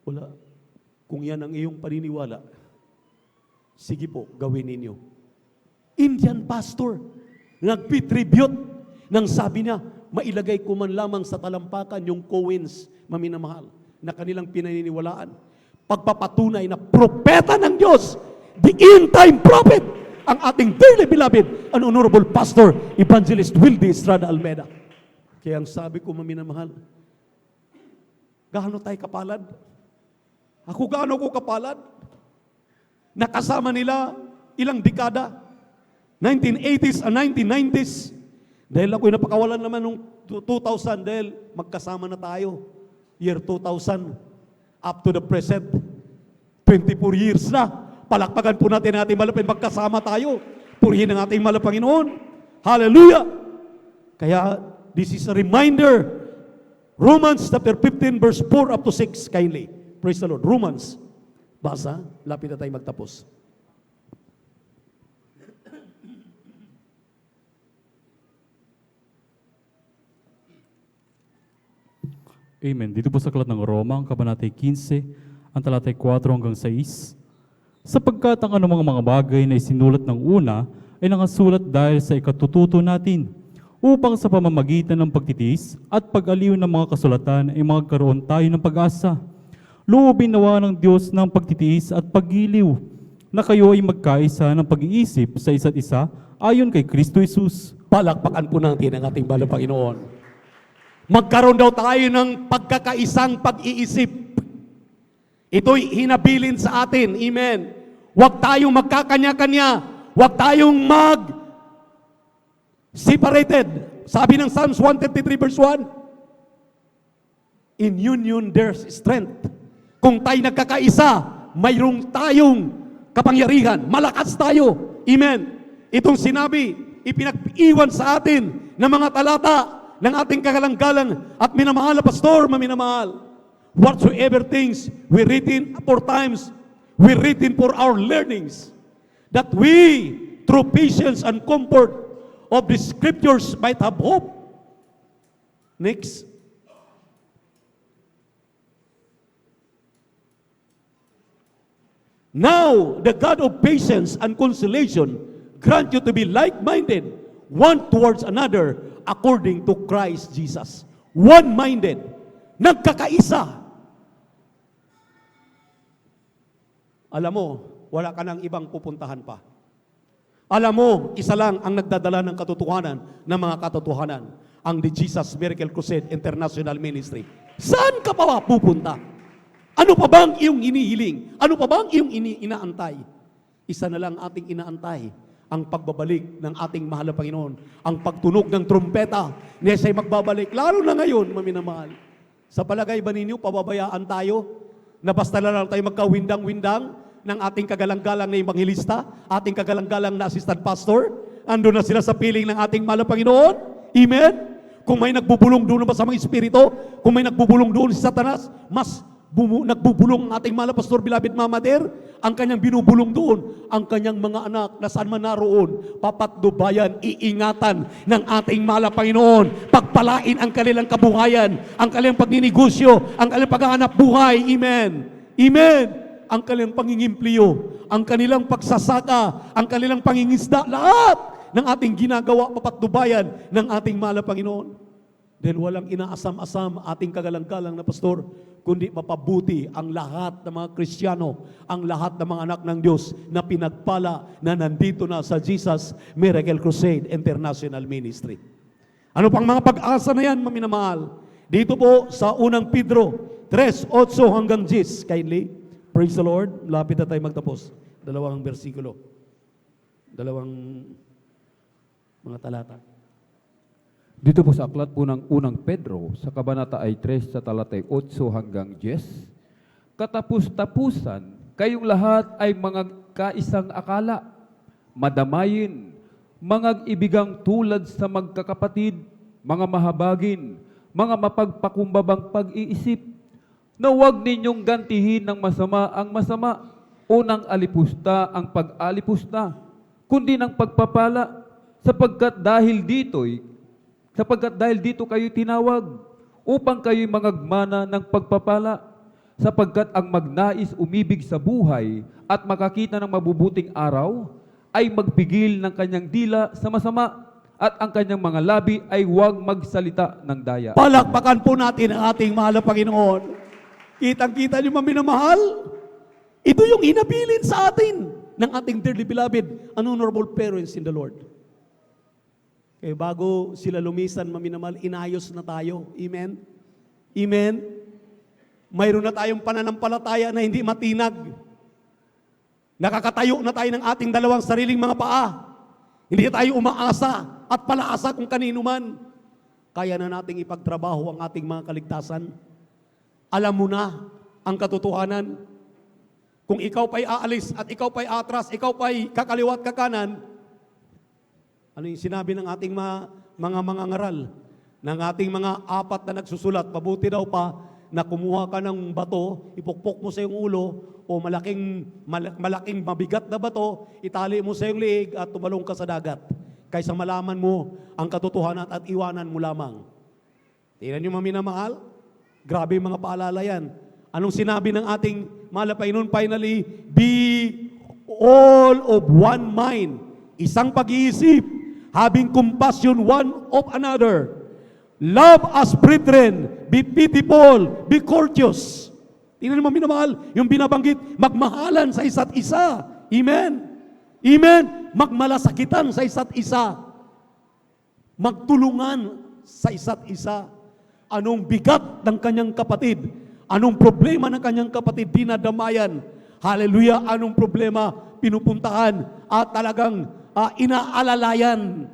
wala, kung yan ang iyong paniniwala, sige po, gawin ninyo. Indian pastor, nagpitribute, nang sabi niya, mailagay ko man lamang sa talampakan yung coins, maminamahal, na kanilang pinaniniwalaan. Pagpapatunay na propeta ng Diyos, the end-time prophet, ang ating dearly beloved and honorable pastor, evangelist Will D. Estrada Almeida. Kaya ang sabi ko, maminamahal, gaano tayo kapalad? Ako gaano ko kapalad? Nakasama nila ilang dekada, 1980s and 1990s. Dahil ako'y napakawalan naman nung 2000 dahil magkasama na tayo. Year 2000 up to the present, 24 years na. Palakpakan po natin ating malapit, magkasama tayo. Purihin ang ating mahal na Panginoon. Hallelujah! Kaya, this is a reminder. Romans chapter 15 verse 4 up to 6, kindly. Praise the Lord. Romans. Basa, lapit na tayo magtapos. Amen. Dito po sa Aklat ng Roma, ang Kabanatay 15, ang talatay 4 hanggang 6. Sapagkat ang anumang mga bagay na isinulat ng una ay nakasulat dahil sa ikatututo natin, upang sa pamamagitan ng pagtitiis at pag-aliw ng mga kasulatan ay magkaroon tayo ng pag-asa. Loobin nawa ng Diyos ng pagtitiis at paggiliw, na kayo ay magkaisa ng pag-iisip sa isa't isa ayon kay Kristo Jesus. Palakpakan po natin ang ating mahal na Panginoon. Magkaroon daw tayo ng pagkakaisang pag-iisip. Ito'y hinabilin sa atin. Amen. Huwag tayong magkakanya-kanya. Huwag tayong separated. Sabi ng Psalms 133 verse 1, in union there's strength. Kung tayo nagkakaisa, mayroong tayong kapangyarihan. Malakas tayo. Amen. Itong sinabi, ipinag-iwan sa atin ng mga talata ng ating kagalang-galang at minamahal na pastor, maminamahal. Whatsoever things we written for times, we written for our learnings, that we, through patience and comfort of the scriptures, might have hope. Next. Now, the God of patience and consolation grant you to be like-minded, one towards another, according to Christ Jesus. One-minded. Nagkakaisa. Alam mo, wala ka nang ibang pupuntahan pa. Alam mo, isa lang ang nagdadala ng katotohanan, ng mga katotohanan, ang The Jesus Miracle Crusade International Ministry. Saan ka pa pupunta? Ano pa bang iyong inihiling? Ano pa bang iyong inaantay? Isa na lang ating inaantay, ang pagbabalik ng ating mahal na Panginoon, ang pagtunog ng trumpeta, niya siya'y magbabalik, lalo na ngayon, maminamahal. Sa palagay ba ninyo, pababayaan tayo, na basta na lang tayo magkawindang-windang ng ating kagalang-galang na ebanghilista, ating kagalang-galang na assistant pastor, ando na sila sa piling ng ating mahal na Panginoon? Amen? Kung may nagbubulong doon ng masamang espiritu, kung may nagbubulong doon si Satanas, mas nagbubulong ang ating mahal na Pastor Beloved Mama Der, ang kanyang binubulong doon, ang kanyang mga anak na saan man naroon, papatnubayan, iingatan ng ating mahal na Panginoon, pagpalain ang kanilang kabuhayan, ang kanilang pagninegosyo, ang kanilang paghahanap buhay. Amen. Amen. Ang kanilang pangingimpliyo, ang kanilang pagsasaka, ang kanilang pangingisda, lahat ng ating ginagawa, papatnubayan ng ating mahal na Panginoon. Dahil walang inaasam-asam ating kagalang-galang na pastor, kundi mapabuti ang lahat ng mga Kristiyano, ang lahat ng mga anak ng Diyos na pinagpala na nandito na sa Jesus Miracle Crusade International Ministry. Ano pang mga pag-asa na yan, maminamahal? Dito po sa unang Pedro 3:8 hanggang 10, kindly. Praise the Lord. Lapit na tayo magtapos. Dalawang bersikulo. Dalawang mga talata. Dito po sa aklat po ng unang Pedro, sa kabanata ay 3 sa talatay 8 hanggang 10, katapus-tapusan, kayong lahat ay mga kaisang akala, madamayin, mga ibigang tulad sa magkakapatid, mga mahabagin, mga mapagpakumbabang pag-iisip, na huwag ninyong gantihin ng masama ang masama, o ng alipusta ang pag-alipusta, kundi ng pagpapala, sapagkat dahil dito kayo tinawag, upang kayo'y mangagmana ng pagpapala, sapagkat ang magnais umibig sa buhay at makakita ng mabubuting araw, ay magpigil ng kanyang dila sa masama, at ang kanyang mga labi ay huwag magsalita ng daya. Palakpakan po natin ang ating mahal na Panginoon. Kitang-kita niyo, maminamahal, ito yung inabilin sa atin ng ating dearly beloved and honorable parents in the Lord. Kaya bago sila lumisan, maminamahal, inayos na tayo. Amen? Amen? Mayroon na tayong pananampalataya na hindi matinag. Nakakatayo na tayo ng ating dalawang sariling mga paa. Hindi tayo umaasa at palaasa kung kanino man. Kaya na nating ipagtrabaho ang ating mga kaligtasan. Alam mo na ang katotohanan. Kung ikaw pa'y aalis at ikaw pa'y atras, ikaw pa'y kakaliwat kakanan, ano yung sinabi ng ating mga ngaral, ng ating mga apat na nagsusulat, mabuti daw pa na kumuha ka ng bato, ipukpok mo sa iyong ulo, o malaking mabigat na bato, itali mo sa iyong liig at tumalong ka sa dagat, kaysa malaman mo ang katotohanan at iwanan mo lamang. Tingnan niyo, maminamahal, grabe mga paalala yan. Anong sinabi ng ating mahal na Panginoon? Finally, be all of one mind, isang pag-iisip, having compassion one of another. Love as brethren, be pitiful, be courteous. Tingnan mo, minamahal, yung binabanggit, magmahalan sa isa't isa. Amen? Amen? Magmalasakitan sa isa't isa. Magtulungan sa isa't isa. Anong bigat ng kanyang kapatid? Anong problema ng kanyang kapatid? Dinadamayan. Hallelujah! Anong problema? Pinupuntahan at talagang inaalalayan.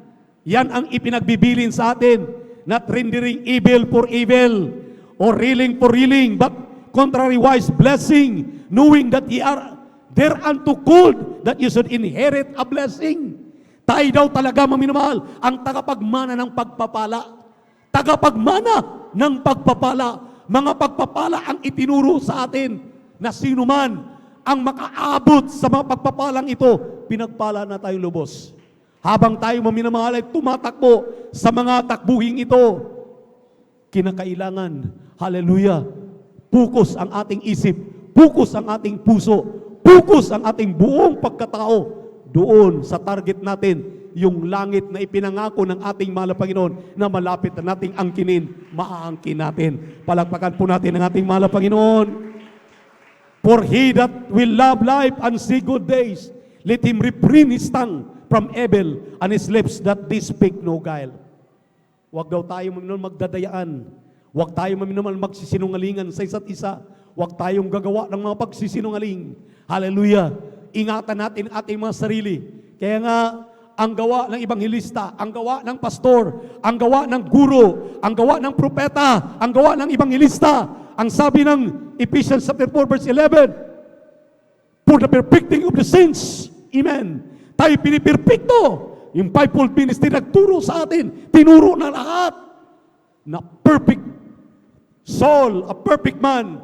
Yan ang ipinagbibilin sa atin. Not rendering evil for evil or reeling for reeling, but contrariwise blessing, knowing that ye are thereunto called that you should inherit a blessing. Tayo daw talaga, maminamahal, ang tagapagmana ng pagpapala. Tagapagmana ng pagpapala. Mga pagpapala ang itinuro sa atin na sino man ang makaabot sa mga pagpapalang ito, pinagpala na tayong lubos. Habang tayo, maminamahal, ay tumatakbo sa mga takbuhing ito, kinakailangan, hallelujah, focus ang ating isip, focus ang ating puso, focus ang ating buong pagkatao doon sa target natin, yung langit na ipinangako ng ating mahal na Panginoon na malapit na nating angkinin, maaangkin natin. Palakpakan po natin ang ating mahal na Panginoon. For he that will love life and see good days, let him refrain his tongue from evil and his lips that they speak no guile. Huwag daw tayo magdadayaan. Huwag tayo magsisinungalingan sa isa't isa. Huwag tayong gagawa ng mga pagsisinungaling. Hallelujah. Ingatan natin ating mga sarili. Kaya nga, ang gawa ng ebanghelista, ang gawa ng pastor, ang gawa ng guro, ang gawa ng propeta, ang gawa ng ebanghelista, ang sabi ng Ephesians chapter 4 verse 11, for the perfecting of the saints. Amen. Tayo piniperfecto. Yung fivefold ministry nagturo sa atin, tinuro na lahat na perfect soul, a perfect man,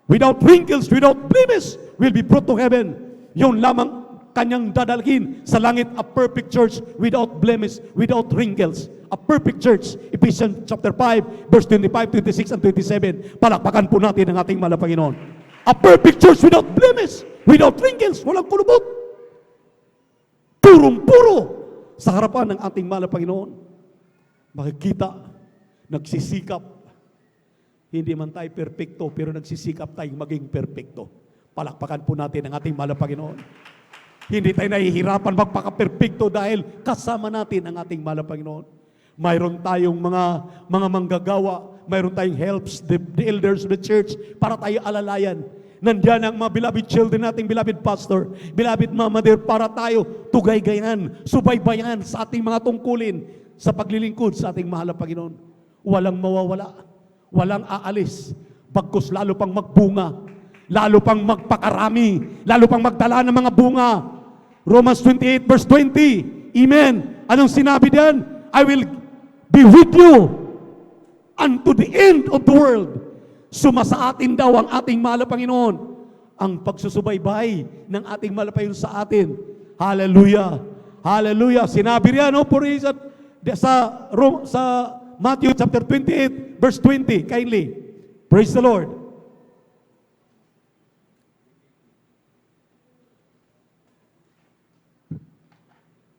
without wrinkles, without blemish, will be brought to heaven. Yun lamang kanyang dadalhin sa langit, a perfect church without blemish, without wrinkles. A perfect church. Ephesians chapter 5, verse 25, 26, and 27. Palakpakan po natin ang ating mahal na Panginoon. A perfect church without blemish, without wrinkles, walang kulubot. Purong-puro sa harapan ng ating mahal na Panginoon. Makikita, nagsisikap. Hindi man tayo perfecto, pero nagsisikap tayong maging perfecto. Palakpakan po natin ang ating mahal na Panginoon. Hindi tayo nahihirapan magpaka-perfecto dahil kasama natin ang ating mahal na Panginoon. Mayroon tayong mga manggagawa, mayroon tayong helps, the elders of the church, para tayo alalayan. Nandiyan ang mga beloved children nating beloved pastor, beloved mama dear, para tayo tugay-gayan, subaybayan sa ating mga tungkulin sa paglilingkod sa ating mahal na Panginoon. Walang mawawala, walang aalis, bagkus lalo pang magbunga, lalo pang magpakarami, lalo pang magdala ng mga bunga. Romans 28 verse 20. Amen. Anong sinabi diyan? I will be with you unto the end of the world. Sumasa atin daw ang ating mahal na Panginoon, ang pagsusubaybay ng ating mahal na Panginoon sa atin. Hallelujah. Hallelujah. Sinabi riyan, sa Matthew chapter 28 verse 20. Kindly. Praise the Lord.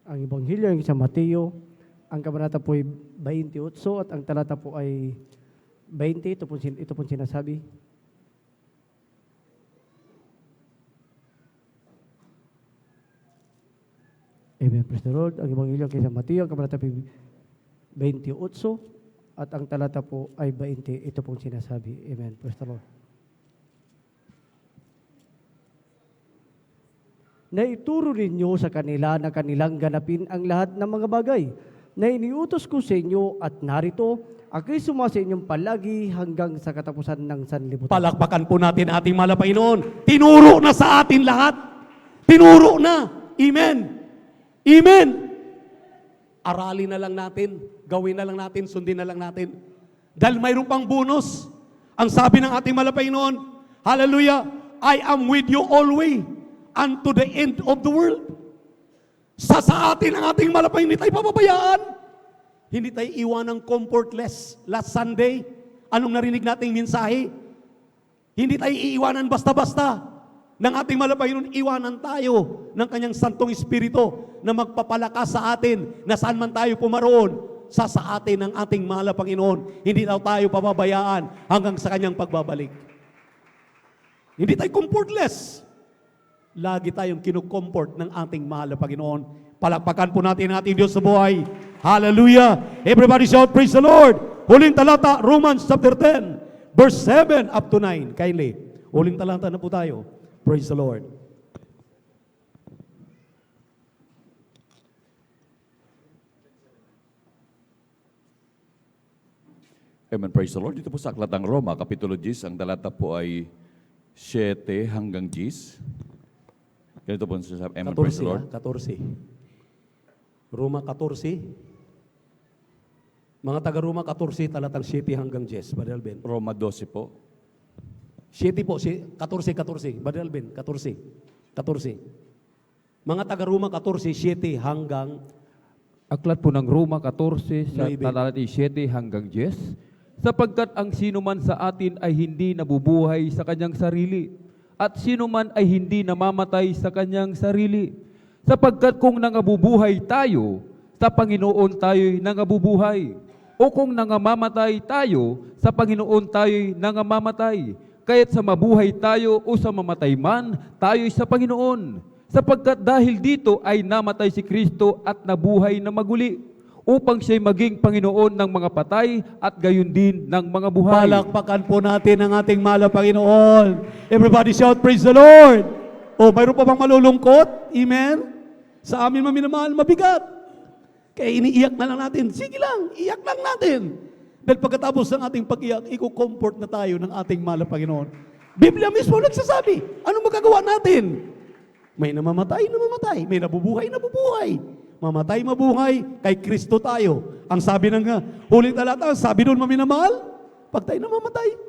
Ang Ebanghelyo ng sa Mateo, ang kabanata po ay 28 at ang talata po ay 20. Ito po sinasabi. Amen. Praise the Lord. Ang Ebanghelyo kay San Mateo, ang kabanata po ay 28 at ang talata po ay 20. Ito pong sinasabi. Amen. Praise the Lord. Na ituro ninyo sa kanila na kanilang ganapin ang lahat ng mga bagay na iniutos ko sa inyo, at narito, ako'y sumasa inyong palagi hanggang sa katapusan ng sanlibutan. Palakpakan po natin ating mahal na Panginoon. Tinuro na sa atin lahat. Tinuro na. Amen. Amen. Aralin na lang natin, gawin na lang natin, sundin na lang natin. Dahil mayroon pang bonus. Ang sabi ng ating mahal na Panginoon, hallelujah, I am with you always unto the end of the world. Sa atin ang ating mahal na Panginoon, hindi tayo papabayaan. Hindi tayo iwan ng comfortless. Last Sunday, anong narinig nating mensahe? Hindi tayo iiwanan basta-basta ng ating mahal na Panginoon. Iwanan tayo ng kanyang Santong Espiritu na magpapalakas sa atin na saan man tayo pumaroon, sa atin ng ating mahal na Panginoon. Hindi daw tayo pababayaan hanggang sa kanyang pagbabalik. Hindi tayo comfortless. Lagi tayong kinukomport ng ating mahal na Panginoon. Palakpakan po natin ang ating Diyos sa buhay. Hallelujah! Everybody shout, praise the Lord! Huling talata, Romans chapter 10, verse 7 up to 9. Kindly. Huling talata na po tayo. Praise the Lord. Amen, praise the Lord. Dito po sa Aklat ng Roma, Kapitulo 10, ang talata po ay 7 hanggang 10. Ganito po sinasabi. Amen, praise the Lord. 14. Roma 14. Mga taga-Roma 14, talatang 7 hanggang 10. Brother Alvin. Roma 12 po. 7 po, 14. Brother Alvin, 14. Mga taga-Roma 14, 7 hanggang Aklat po ng Roma 14 sa 9. talata 7 hanggang 10. Sapagkat ang sino man sa atin ay hindi nabubuhay sa kanyang sarili, at sino man ay hindi namamatay sa kanyang sarili. Sapagkat kung nangabubuhay tayo, sa Panginoon tayo'y nangabubuhay. O kung nangamamatay tayo, sa Panginoon tayo'y nangamamatay. Kaya't sa mabuhay tayo o sa mamatay man, tayo'y sa Panginoon. Sapagkat dahil dito ay namatay si Kristo at nabuhay na maguli, upang siya'y maging Panginoon ng mga patay at gayon din ng mga buhay. Palakpakan po natin ang ating mahal na Panginoon. Everybody shout, praise the Lord! O, mayroon pa bang malulungkot? Amen? Sa amin maminamahal, mabigat. Kaya iniiyak na lang natin. Sige lang, iyak lang natin. Dahil pagkatapos ng ating pag-iyak, i-comfort na tayo ng ating mahal na Panginoon. Biblia mismo nagsasabi, ano magagawa natin? May namamatay, namamatay. May nabubuhay, nabubuhay. Mamatay, mabuhay, kay Kristo tayo. Ang sabi ng huling talata, sabi doon maminamahal, pag tayo namamatay,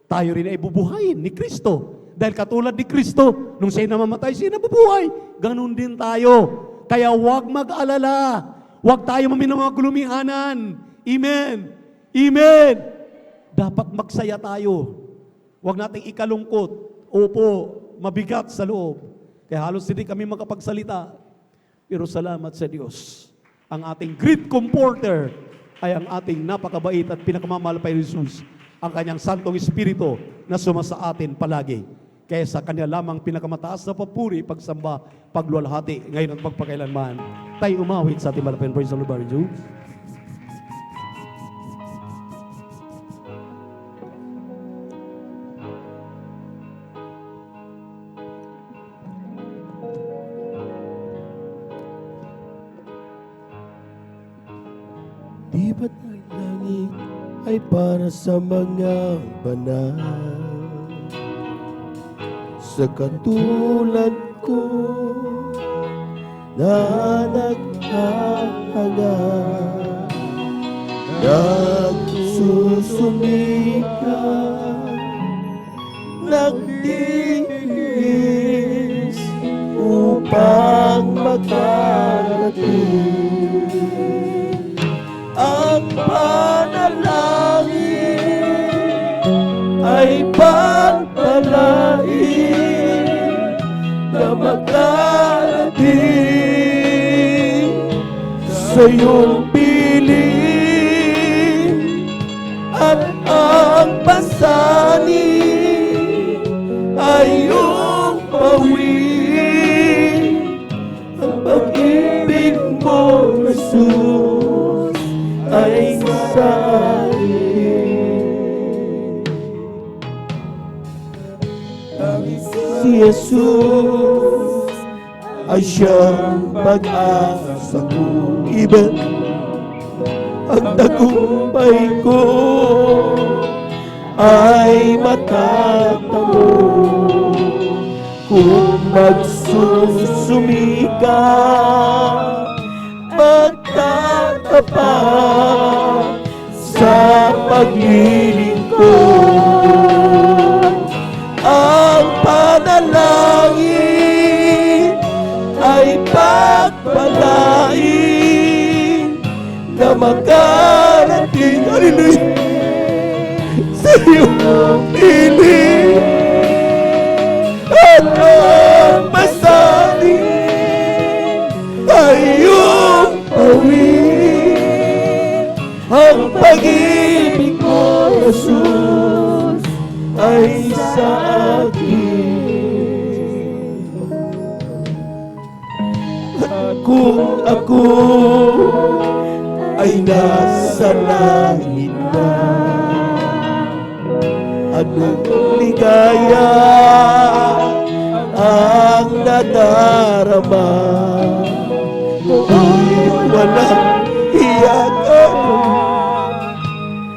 tayo rin ay bubuhayin ni Kristo. Dahil katulad ni Kristo, nung siya'y namamatay, siya'y nabubuhay. Ganon din tayo. Kaya huwag mag-alala. Huwag tayo maminamagulumihanan. Amen. Amen. Dapat magsaya tayo. Huwag nating ikalungkot. Opo, mabigat sa loob. Kaya halos hindi kami makapagsalita. Pero salamat sa Diyos. Ang ating great comforter ay ang ating napakabait at pinakamamahal pa Jesus, ang kanyang Santong Espiritu na sumasa atin palagi. Kaya sa kanya lamang pinakamataas na papuri, pagsamba, pagluwalhati, ngayon at magpakailanman. Tayo umawit sa ating malapit. Praise the Lord, Brother Jude. Di ba't ang langit ay para sa mga banal? Sa katulad ko na naghahanga, nagsusumika, nagtiis upang makarating ang panalangin ay pagpalain na makarating sa iyong piling at ang pasanin ay iyong pawin. Ang pag-ibig mo, Jesus, ay sa akin. Si Jesus ay siyang pag-asa ko. Iba ang tagumpay ko ay matatamo kung magsusumika, magtatapat sa paglilingkod. Ang panalangin ay pagpalain na makarating, hallelujah, sa iyong piling at ang pasanin ay iyong pawin. Ang pag-ibig mo, Jesus, ay sa akin. At kung ako ay nasa langit na, anong ligaya ang nadarama, kung walang hiyakan,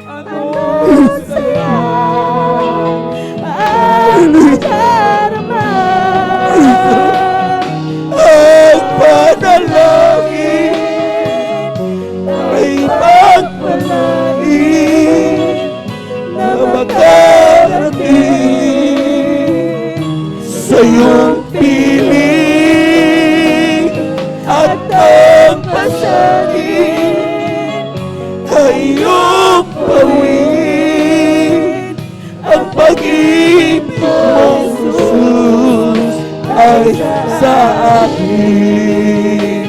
anong saya ang nadarama. Ang panalangin ay pagpalain na makarating sa iyong piling at ang pasanin ay iyong pawin. Ang pag-ibig mo, Jesus, ay sa akin.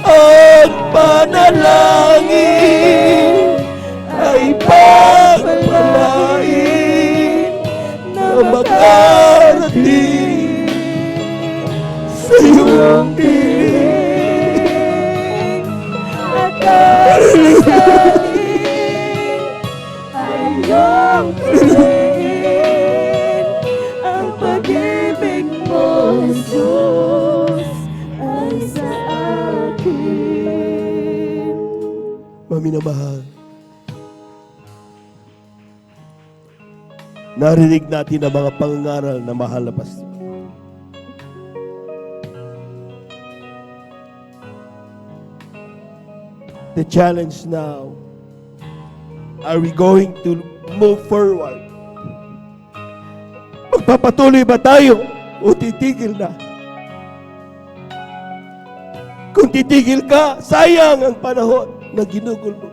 Ang panalangin ay pagpalain na Narinig natin ang mga pangangaral na mahal na pastor. The challenge now, are we going to move forward? Magpapatuloy ba tayo o titigil na? Kung titigil ka, sayang ang panahon na ginugol mo.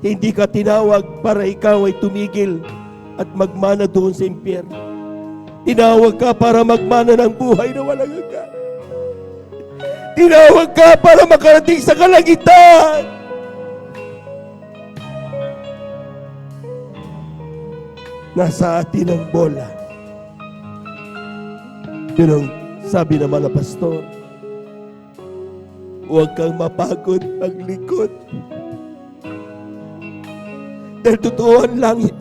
Hindi ka tinawag para ikaw ay tumigil at magmana doon sa impyerno. Tinawag ka para magmana ng buhay na walang hanggan. Tinawag ka para makarating sa kalangitan. Nasa atin ang bola. Yun ang sabi naman ng pastor. Huwag kang mapagod maglingkod. Dahil totoo ang langit.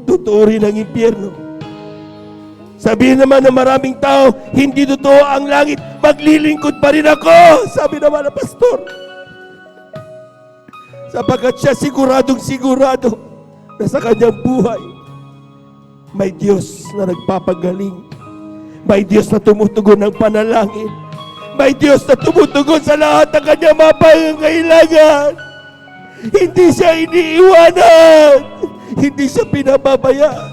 Totoo rin ang impyerno. Sabihin naman ng maraming tao, hindi totoo ang langit, maglilingkod pa rin ako. Sabi naman ng pastor. Sapagkat siya siguradong sigurado na sa kanyang buhay, may Diyos na nagpapagaling. May Diyos na tumutugon ng panalangin. May Diyos na tumutugon sa lahat ng kanyang mga pangangailangan. Hindi siya iniiwanan. Hindi siya pinababayaan.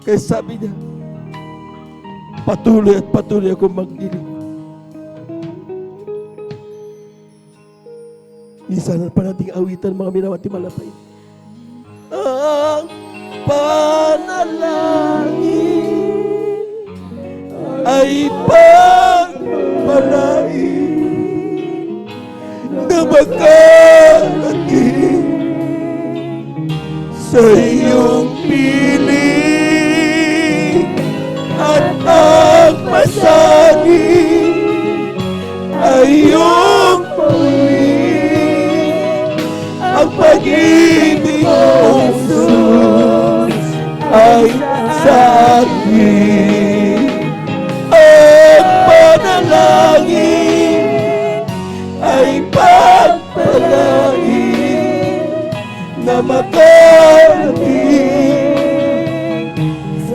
Kaya sabi niya, patuloy at patuloy akong magdilim. Minsan pa nating awitan mga minamati malapay. Ang panalangin ay pagpalain na makarating sa iyong piling at ang pasanin ay iyong pawin. Ang pag-ibig mo, Jesus, ay sa akin. Ang panalangin ay pagpalain na makarating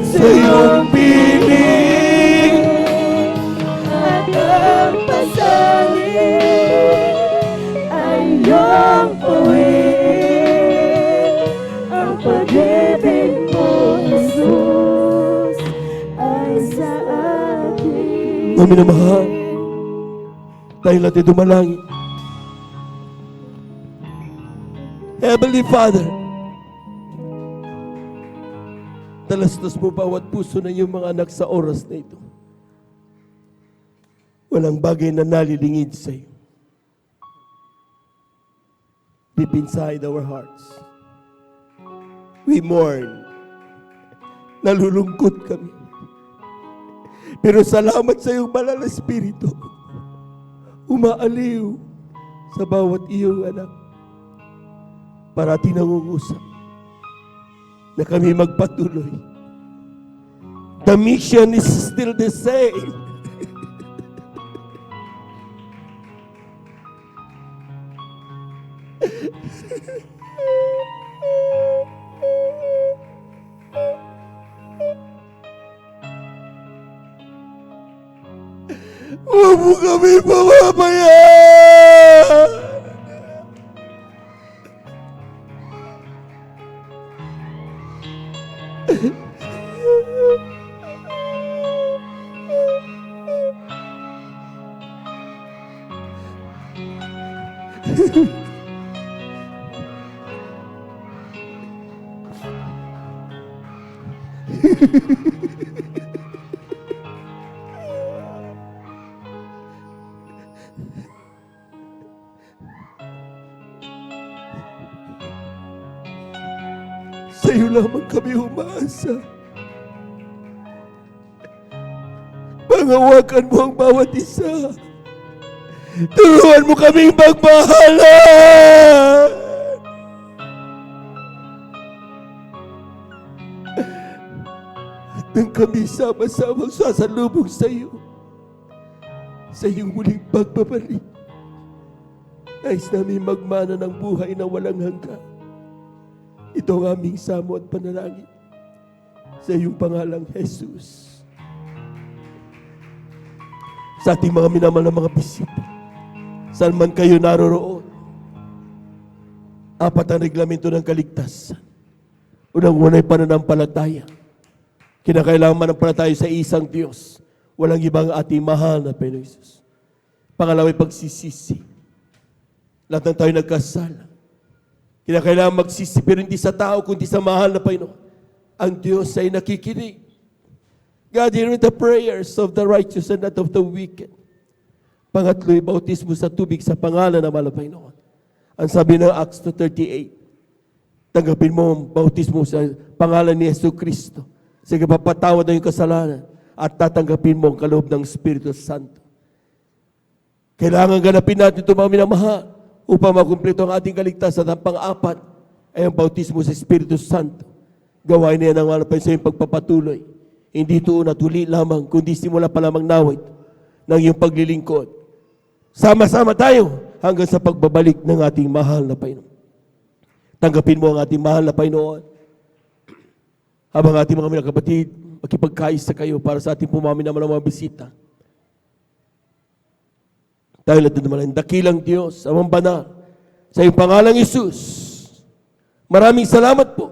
sa iyong piling at ang pasanin ay iyong pawin. Ang pag-ibig mo, Jesus, ay sa akin. Namin na mahal, tayo natin dumalangin. Heavenly Father, talastas mo bawat puso ng iyong mga anak sa oras na ito. Walang bagay na nalilingid sa iyo. Deep inside our hearts, we mourn. Nalulungkot kami. Pero salamat sa iyong banal na Espiritu. Umaaliw sa bawat iyong anak. Parating nangungusap na kami magpatuloy. The mission is still the same. Huwag mo kami pababayaan. Sa iyo lamang kami umaasa. Pangawakan mo ang bawat isa. Turuan mo kaming magmahalan. At nang kami sama-samang sasalubong sa iyo, sa iyong muling pagbabalik, nais namin magmana ng buhay na walang hanggan. Ito ang aming samo at panalangin sa iyong pangalang Jesus. Sa ating mga minamahal na mga bisita, saan man kayo naroroon, apat ang reglamento ng kaligtasan. Unang-unay pananampalataya. Kinakailangan manampalataya sa isang Diyos. Walang ibang ating mahal na Panginoon Jesus. Pangalaway, pagsisisi. Lahat ng tayo nagkasala. Kinakailangan magsisi, pero hindi sa tao, kundi sa mahal na Panginoon. Ang Diyos ay nakikinig. God heareth the prayers of the righteous and not of the wicked. Pangatlo'y, bautismo sa tubig sa pangalan ng mahal na Panginoon. Ang sabi ng Acts 2:38, tanggapin mo ang bautismo sa pangalan ni Yesu Cristo. Sige, papatawad na yung kasalanan at tatanggapin mo ang kaloob ng Espiritu Santo. Kailangan ganapin natin ito, mga minamahal, upang makumpleto ang ating kaligtasan. Ang pang-apat ay ang bautismo sa Espiritu Santo. Gawain niya ng malapay sa iyong pagpapatuloy. Hindi ito unat-uli lamang, kundi simula pa lamang nawit ng iyong paglilingkod. Sama-sama tayo hanggang sa pagbabalik ng ating mahal na Panginoon. Tanggapin mo ang ating mahal na Panginoon. Habang ating mga kapatid, makipagkaisa kayo para sa ating pumami naman ng mga bisita. Dahil ito naman ang dakilang Diyos, amang banal, sa iyong pangalang Isus. Maraming salamat po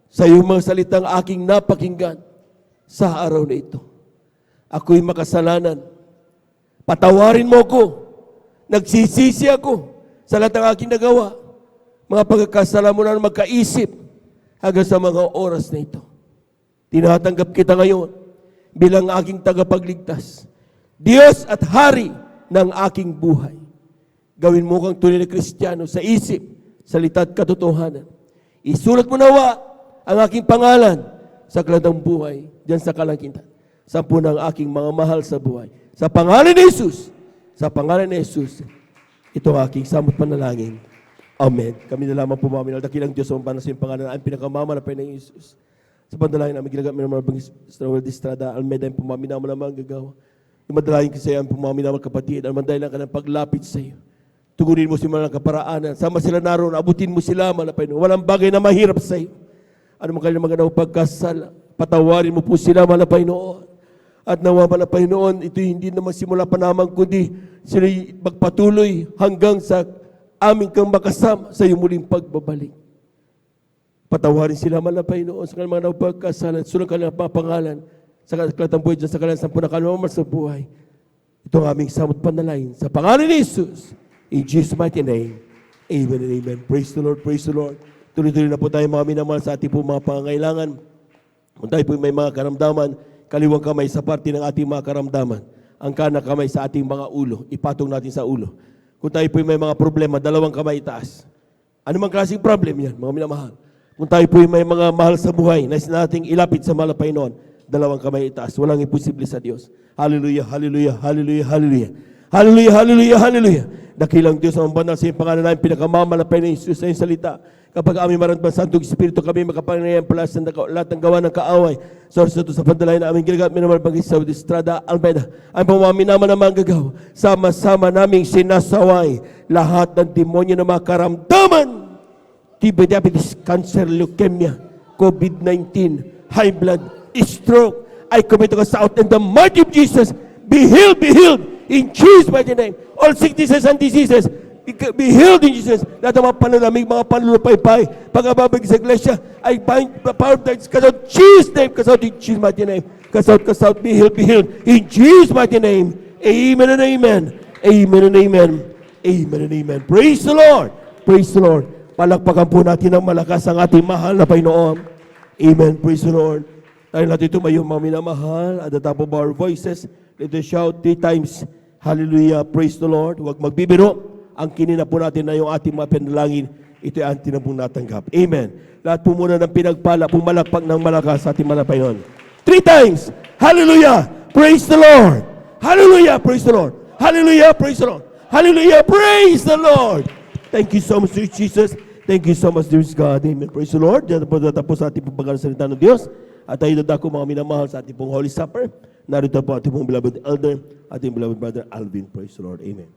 sa iyong mga salitang aking napakinggan sa araw na ito. Ako'y makasalanan. Patawarin mo ko. Nagsisisi ako sa lahat ng aking nagawa. Mga pagkakasala mo na magkaisip hanggang sa mga oras na ito. Tinatanggap kita ngayon bilang aking tagapagligtas. Diyos at Hari ng aking buhay. Gawin mo kang tunay na Kristiyano sa isip, salita at katotohanan. Isulat mo nawa ang aking pangalan sa aklat ng buhay, diyan sa kalangitan. Sa ng aking mga mahal sa buhay. Sa pangalan ni Jesus, sa pangalan ni Jesus, ito ang aking samot panalangin. Amen. Kami na lamang pumaminal. Dakilang Diyos ang panasing pangalan ang pinakamamalapan ng Jesus. Sa panalangin namin ginagamit ng mga Samuel Distrada, Almeida ang pumaminaw mo naman gagawa. Imadalangin ko sa iyo ang pumaminaw kapatid. Ang manday lang ka ng paglapit sa iyo. Tugunin mo sila ng kaparaanan. Sama sila naroon. Abutin mo sila, malapay. Walang bagay na mahirap sa iyo. Ano man kanilang mga pagkasala. Patawarin mo po sila, malapay noon. At nawa, malapay noon, ito hindi naman simula pa naman, kundi sila magpatuloy hanggang sa aming kang makasama sa iyong muling pagbabalik. Patawarin sila, malapay noon sa kanilang mga pagkasala. Sunod kanilang papangalan sa aklat ng buhay dyan sa kanilang 10 na kalumang sa buhay. Ito ang aming samot panalangin sa pangalan ni Jesus. In Jesus' mighty name. Amen and amen. Praise the Lord, praise the Lord. Tuloy-tuloy na po tayo mga minamahal sa ating po mga pangangailangan. Kung tayo po may mga karamdaman, kaliwang kamay sa parte ng ating mga karamdaman. Ang kanang kamay sa ating mga ulo. Ipatong natin sa ulo. Kung tayo po may mga problema, dalawang kamay itaas. Ano mang klaseng problem yan, mga minamahal? Kung tayo po may mga mahal sa buhay, nais nating ilapit sa mahal na Panginoon, dalawang kamay itaas. Walang imposible sa Diyos. Hallelujah, hallelujah, hallelujah, hallelujah. Hallelujah, hallelujah, hallelujah. Dakilang Diyos ang banal sa iyong pangalan namin, pinakamamalapay ng Jesus sa iyong salita. Kapag aming maramdaman Santong Espiritu, kami makapangyarihan pala sa lahat ng gawa ng kaaway. Source ito sa pandalay na aming ginagamit, minamalbangis sa Estrada, Almeida. Ang pumami naman ng mga gagaw, sama-sama naming sinasaway lahat ng demonyo na mga karamdaman. TB, diabetes, cancer, leukemia, COVID-19, high blood, stroke. I commit to us out in the mighty of Jesus. Be healed in Jesus' mighty name. All sicknesses and diseases, be healed in Jesus. Lahat ng mga panalamig, mga panlulupay-pay, pag-ababag sa iglesia, I bind the power of darkness. Cast out Jesus' name, cast out in Jesus' mighty name. Cast out, be healed in Jesus' mighty name. Amen and amen. Amen and amen. Amen and amen. Praise the Lord. Praise the Lord. Palakpakan po natin ng malakas ang ating mahal na Panginoon. Amen. Praise the Lord. Tayo natin tumayo, mga minamahal, at the top of our voices, let us shout 3 times, hallelujah, praise the Lord. Huwag magbibiro. Ang kinina po natin na yung ating mga panalangin, ito ay atin na pong natanggap. Amen. Lahat po muna ng pinagpala, pumalakpak ng malakas sa ating mga Panginoon. 3 times, hallelujah, praise the Lord. Hallelujah, praise the Lord. Hallelujah, praise the Lord. Hallelujah, praise the Lord. Thank you so much, dear Jesus. Thank you so much, dear God. Amen. Praise the Lord. Diyan po natapos sa ating pong pagkasalita ng Diyos. At tayo dadako mga minamahal sa ating pong Holy Supper. Narito po ating pong beloved elder, ating beloved brother Alvin. Praise the Lord. Amen.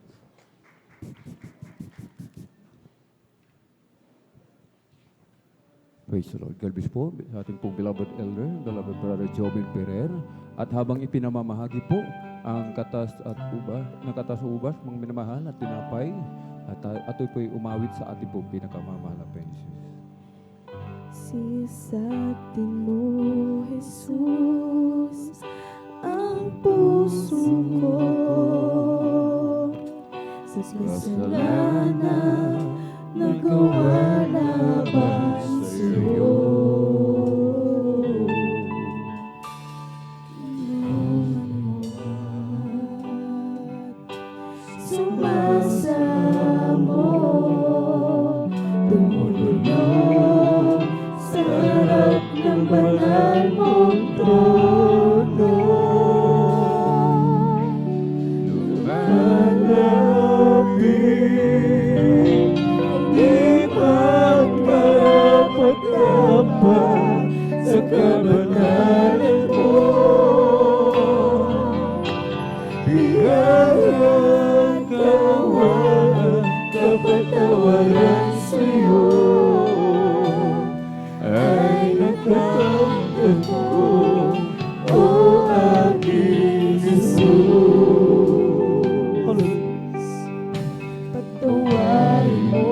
Praise the Lord. God bless po sa ating pong beloved elder, beloved brother Jobin Ferrer. At habang ipinamamahagi po ang katas at ubas, ng katas at ubas, mga minamahal at tinapay, at ato'y po'y umawit sa ating pong pinakamamahal na Pensos. Sisatin mo, Jesus, ang puso ko sa kasalanan nagawa laban sa'yo. Sumasamo, tumutulong sa harap ng banal mong trono. Lumalapit, di magkarapat-dapat sa kabanalan mo. Biyayang kawan, kapatawaran sa'yo ay nakamtan ko, o aking Jesus. Patawarin mo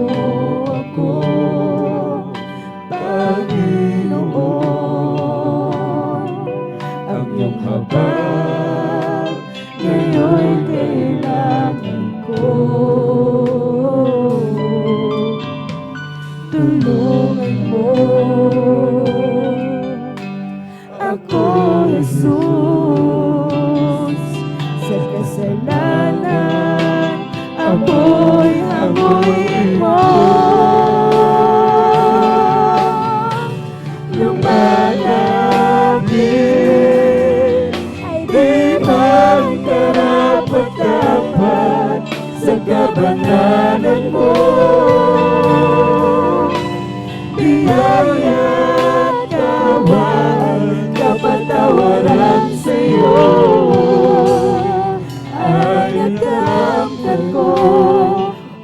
ako, Panginoon, ang iyong habag ngayon'y kailangan ko. Tulungan mo ako, Jesus, sa kasalanan ako'y hanguin mo. Lumalapit, di man karapat-dapat sa kabanalan mo. Biyaya at kawan, kapatawaran sa'yo ay nakamtan ko,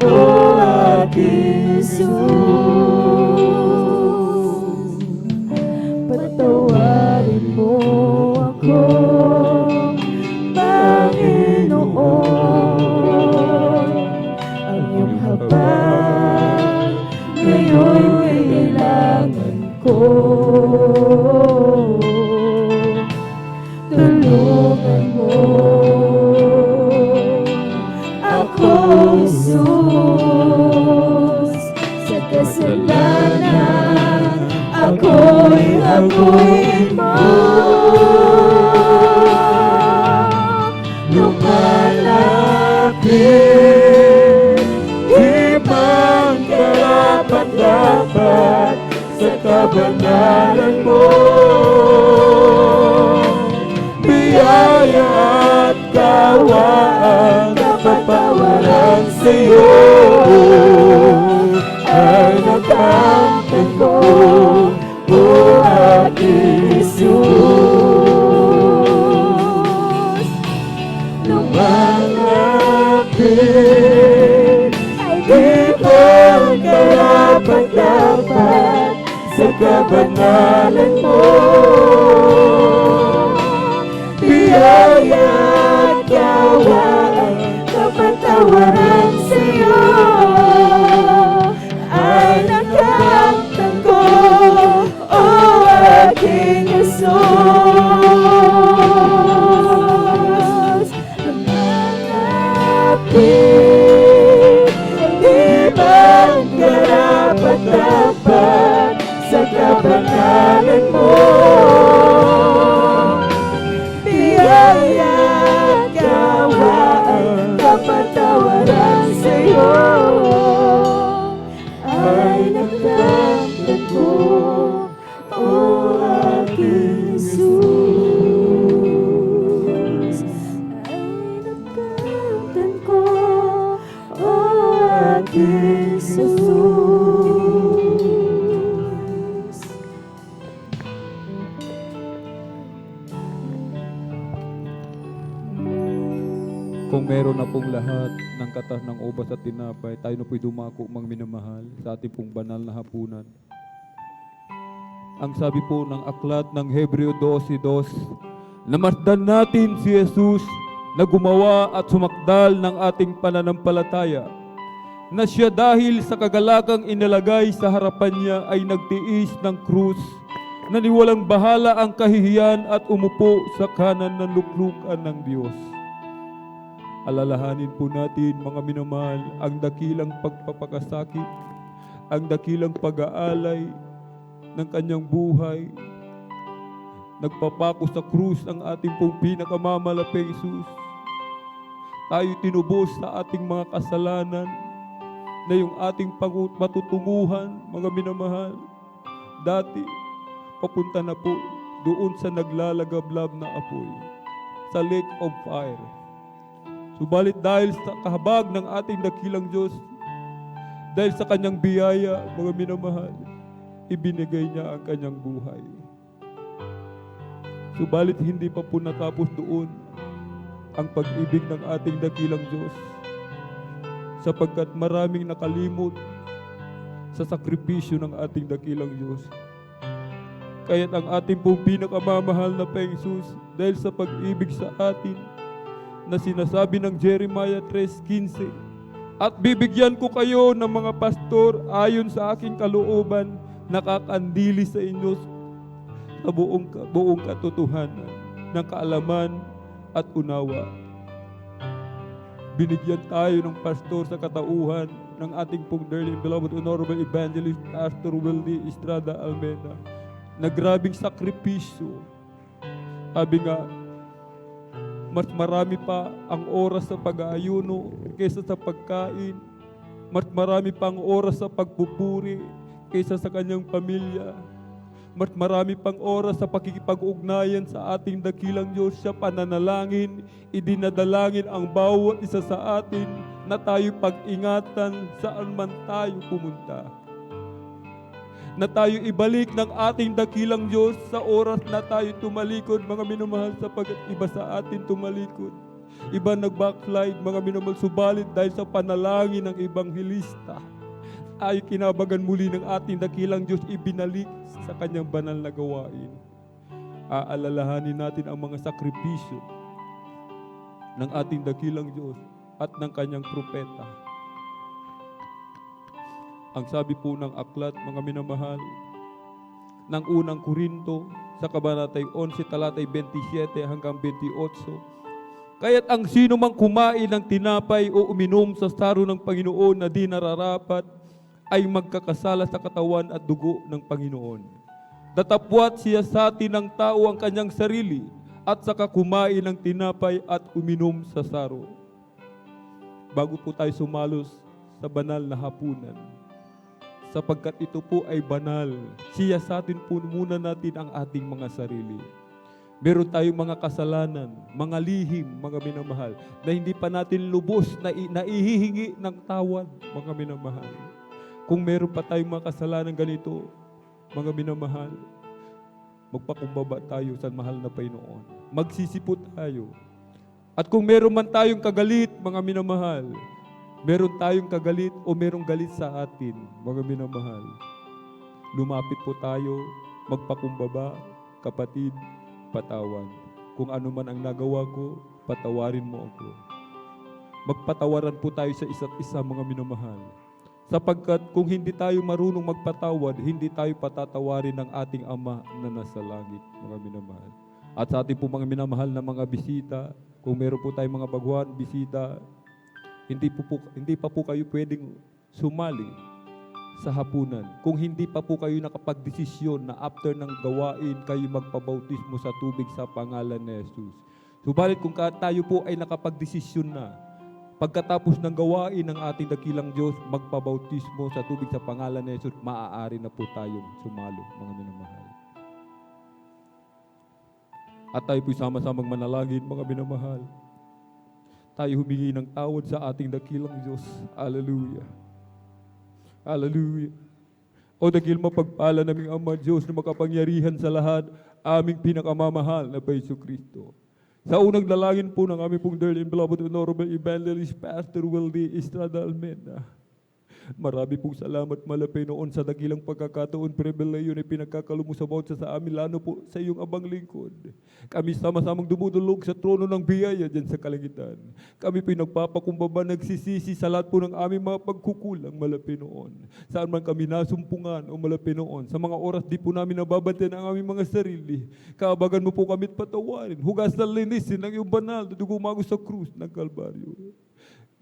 o aking Jesus. Patawarin mo ako, Panginoon, ang iyong habag ngayon'y kailangan ko. Tulungan mo ako, Jesus, sa kasalanan ako'y hanguin mo. Lumalapit, di man karapat-dapat sa kabanalan mo. Biyaya at kawan, kapatawaran sa'yo ay nakamtan ko, o aking Jesus. Lumalapit, di man karapat-dapat sa kabanalan mo. Biyaya at kawan, kapatawaran sa'yo ay nakamtan ko, o aking Jesus. Lumalapit, di man karapat-dapat sa kabanalan mo. Biyaya at kawan, kapatawaran sa'yo ay nakamtan ko, o aking Jesus. Ay nakamtan ko, o aking Jesus. Kung meron na pong lahat ng katas ng ubas at tinapay, tayo na po'y dumako, mga minamahal, sa ating pong banal na hapunan. ang sabi po ng aklat ng Hebreo 12:2, namasdan natin si Jesus na gumawa at sumakdal ng ating pananampalataya, na siya dahil sa kagalakang inilagay sa harapan niya ay nagtiis ng krus, na niwalang bahala ang kahihiyan at umupo sa kanan ng luklukan ng Diyos. Alalahanin po natin, mga minamahal, ang dakilang pagpapakasakit, ang dakilang pag-aalay ng kanyang buhay. Nagpapako sa krus ang ating pong pinakamamalaping Jesus. Tayo tinubos sa ating mga kasalanan, na yung ating matutunguhan, mga minamahal, dati, papunta na po doon sa naglalagablab na apoy, sa lake of fire. Subalit dahil sa kahabag ng ating dakilang Diyos, dahil sa kanyang biyaya, mga minamahal, ibinigay niya ang kanyang buhay. Subalit hindi pa po natapos doon ang pag-ibig ng ating dakilang Diyos, sapagkat maraming nakalimot sa sakripisyo ng ating dakilang Diyos. Kaya't ang ating pong pinakamamahal na Jesus, dahil sa pag-ibig sa atin, na sinasabi ng Jeremiah 3:15, at bibigyan ko kayo ng mga pastor ayon sa aking kalooban, nakakandili sa inyo sa buong katotohanan ng kaalaman at unawa. Binigyan tayo ng pastor sa katauhan ng ating pong dearly and beloved Honorable Evangelist Pastor Wildy Estrada Almeida, na grabing sakripisyo. Sabi nga, mas marami pa ang oras sa pag-aayuno kaysa sa pagkain. Mas marami pa ang oras sa pagpupuri kaysa sa kanyang pamilya. Mas marami pang oras sa pakikipag-ugnayan sa ating dakilang Diyos. Siya pananalangin, idinadalangin ang bawat isa sa atin na tayo pag-ingatan saan man tayo pumunta. Na tayo ibalik ng ating dakilang Diyos sa oras na tayo tumalikod, mga minamahal, sapagkat iba sa atin tumalikod. Iba nag-backslide, mga minamahal, subalit dahil sa panalangin ng Ebanghelista, ay kinabagan muli ng ating dakilang Diyos, ibinalik sa kanyang banal na gawain. Aalalahanin natin ang mga sakripisyo ng ating dakilang Diyos at ng kanyang propeta. Ang sabi po ng aklat, mga minamahal, ng unang Korinto sa kabanatay 11, talatay 27 hanggang 28, kaya't ang sino mang kumain ng tinapay o uminom sa saro ng Panginoon na di nararapat ay magkakasala sa katawan at dugo ng Panginoon. Datapwat siya sa atin ng tao ang kanyang sarili at saka kumain ng tinapay at uminom sa saro. Bago po tayo sumalos sa banal na hapunan, sapagkat ito po ay banal, siya sa atin po muna natin ang ating mga sarili. Meron tayong mga kasalanan, mga lihim, mga minamahal, na hindi pa natin lubos na ihihingi ng tawad, mga minamahal. Kung meron pa tayong mga kasalanan ganito, mga minamahal, magpakumbaba tayo sa mahal na Panginoon. Magsisipot tayo. At kung meron man tayong kagalit, mga minamahal, meron tayong kagalit o merong galit sa atin, mga minamahal, lumapit po tayo, magpakumbaba, kapatid, patawad. Kung ano man ang nagawa ko, patawarin mo ako. Magpatawaran po tayo sa isa't isa, mga minamahal. Sapagkat kung hindi tayo marunong magpatawad, hindi tayo patatawarin ng ating Ama na nasa langit, mga minamahal. At sa ating po mga minamahal na mga bisita, kung meron po tayong mga baguhan, bisita, hindi pa po kayo pwedeng sumali sa hapunan. Kung hindi pa po kayo nakapagdesisyon na after ng gawain, kayo magpabautismo sa tubig sa pangalan ni Jesus. Subalit kung tayo po ay nakapagdesisyon na, pagkatapos ng gawain ng ating dakilang Diyos, magpabautismo sa tubig sa pangalan ni Jesus, maaari na po tayong sumalo, mga minamahal. At tayo po sama-samang manalangin, mga minamahal. Tayo humingi ng tawad sa ating dakilang Diyos. Hallelujah. Hallelujah. O dakil mapagpala naming Ama Diyos na makapangyarihan sa lahat, aming pinakamamahal na Paiso Kristo. Sa unang dalangin po ng aming pong dearly and beloved Honorable Evangelist Pastor Wildy Estrada Almeida, Marami pong salamat, Malapay, noon sa dakilang pagkakataon, pribileyo na pinagkakaloob mo sa bawat sa amin, lalo po sa iyong abang lingkod. Kami sama-samang dumudulog sa trono ng biyaya dyan sa kalangitan. Kami pinagpapakumbaba, nagsisisi sa lahat po ng aming mga pagkukulang, Malapay, noon. Saan man kami nasumpungan, o Malapay, noon. Sa mga oras di po namin nababantayan ang aming mga sarili. Kaabagan mo po kami't patawarin. Hugas na linisin ng iyong banal na dugo mago sa krus ng Kalbaryo.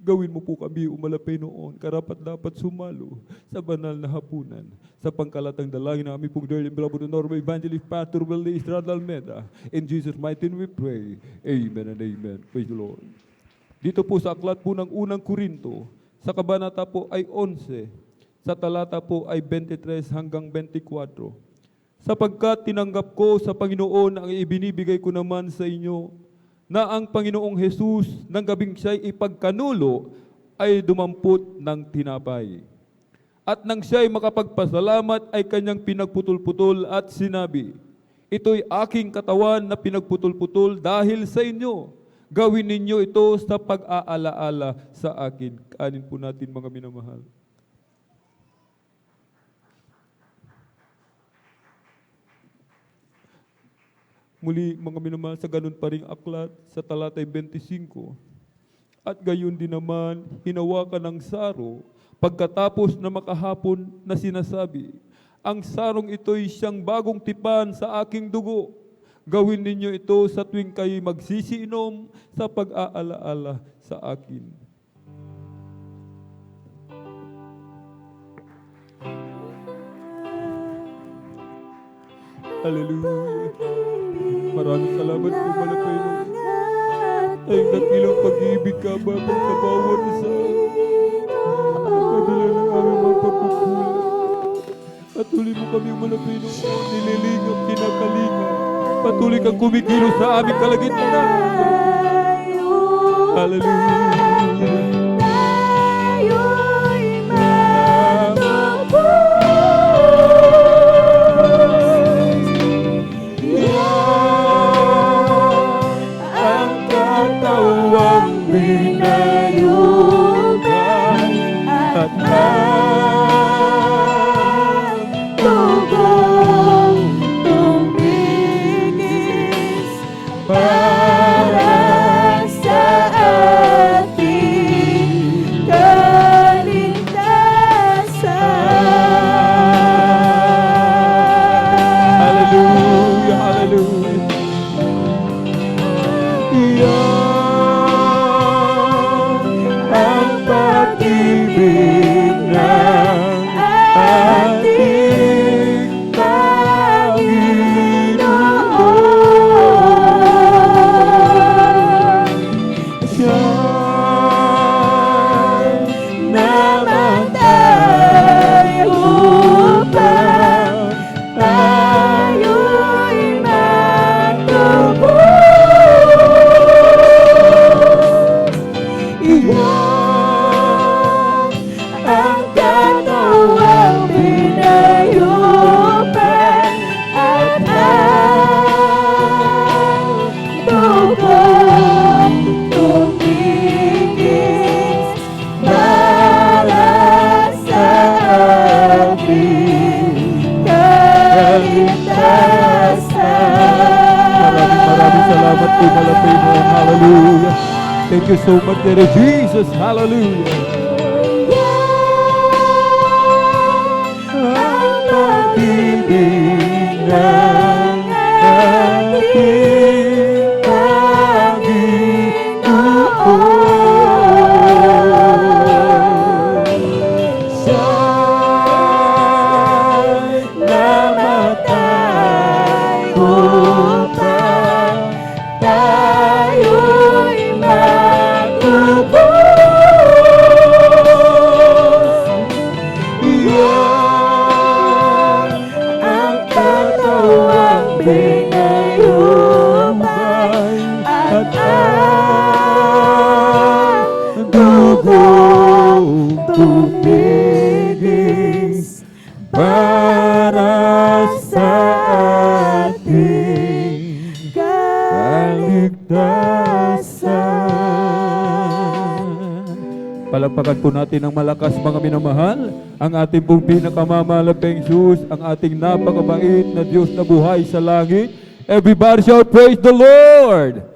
Gawin mo po kami, Malapay, noon, karapat dapat sumalo sa banal na hapunan. Sa pangkalatang dalangin na aming pong Dearly Beloved Honorable Evangelist Pastor Willie Estrada Almeda. In Jesus' mighty name we pray. Amen and amen. Praise the Lord. Dito po sa aklat po ng unang Korinto, sa kabanata po ay 11, sa talata po ay 23 hanggang 24. Sapagkat tinanggap ko sa Panginoon ang ibinibigay ko naman sa inyo, na ang Panginoong Jesus ng gabing siya'y ipagkanulo ay dumampot ng tinapay. At nang siya'y makapagpasalamat ay kanyang pinagputol-putol at sinabi, ito'y aking katawan na pinagputol-putol dahil sa inyo. Gawin ninyo ito sa pag-aalaala sa akin. Kanin po natin, mga minamahal. Muli, mga minamahal, sa ganun pa ring aklat sa talatay 25. At gayon din naman, hinawakan ng saro, pagkatapos na makahapon na sinasabi, ang sarong ito'y siyang bagong tipan sa aking dugo. Gawin ninyo ito sa tuwing kayo magsisiinom sa pag-aalaala sa akin. Hallelujah. Maraming salamat po, Malapay, noon. Ay dakilang pag-ibig ka, Baba, sa bawat isa. Kabila ng aming mga pagkukulang. Patuloy mo kami, Malapay, noon. Nililingap, kinakalinga. Patuloy kang kumikilos sa aming kalagitnaan. Hallelujah. Hallelujah. Thank you so much, Daddy Jesus. Hallelujah. palakpakan po natin ng malakas mga minamahal, ang ating pong pinakamamahalapeng Diyos, ang ating napakabait na Diyos na buhay sa langit. Everybody shout, praise the Lord!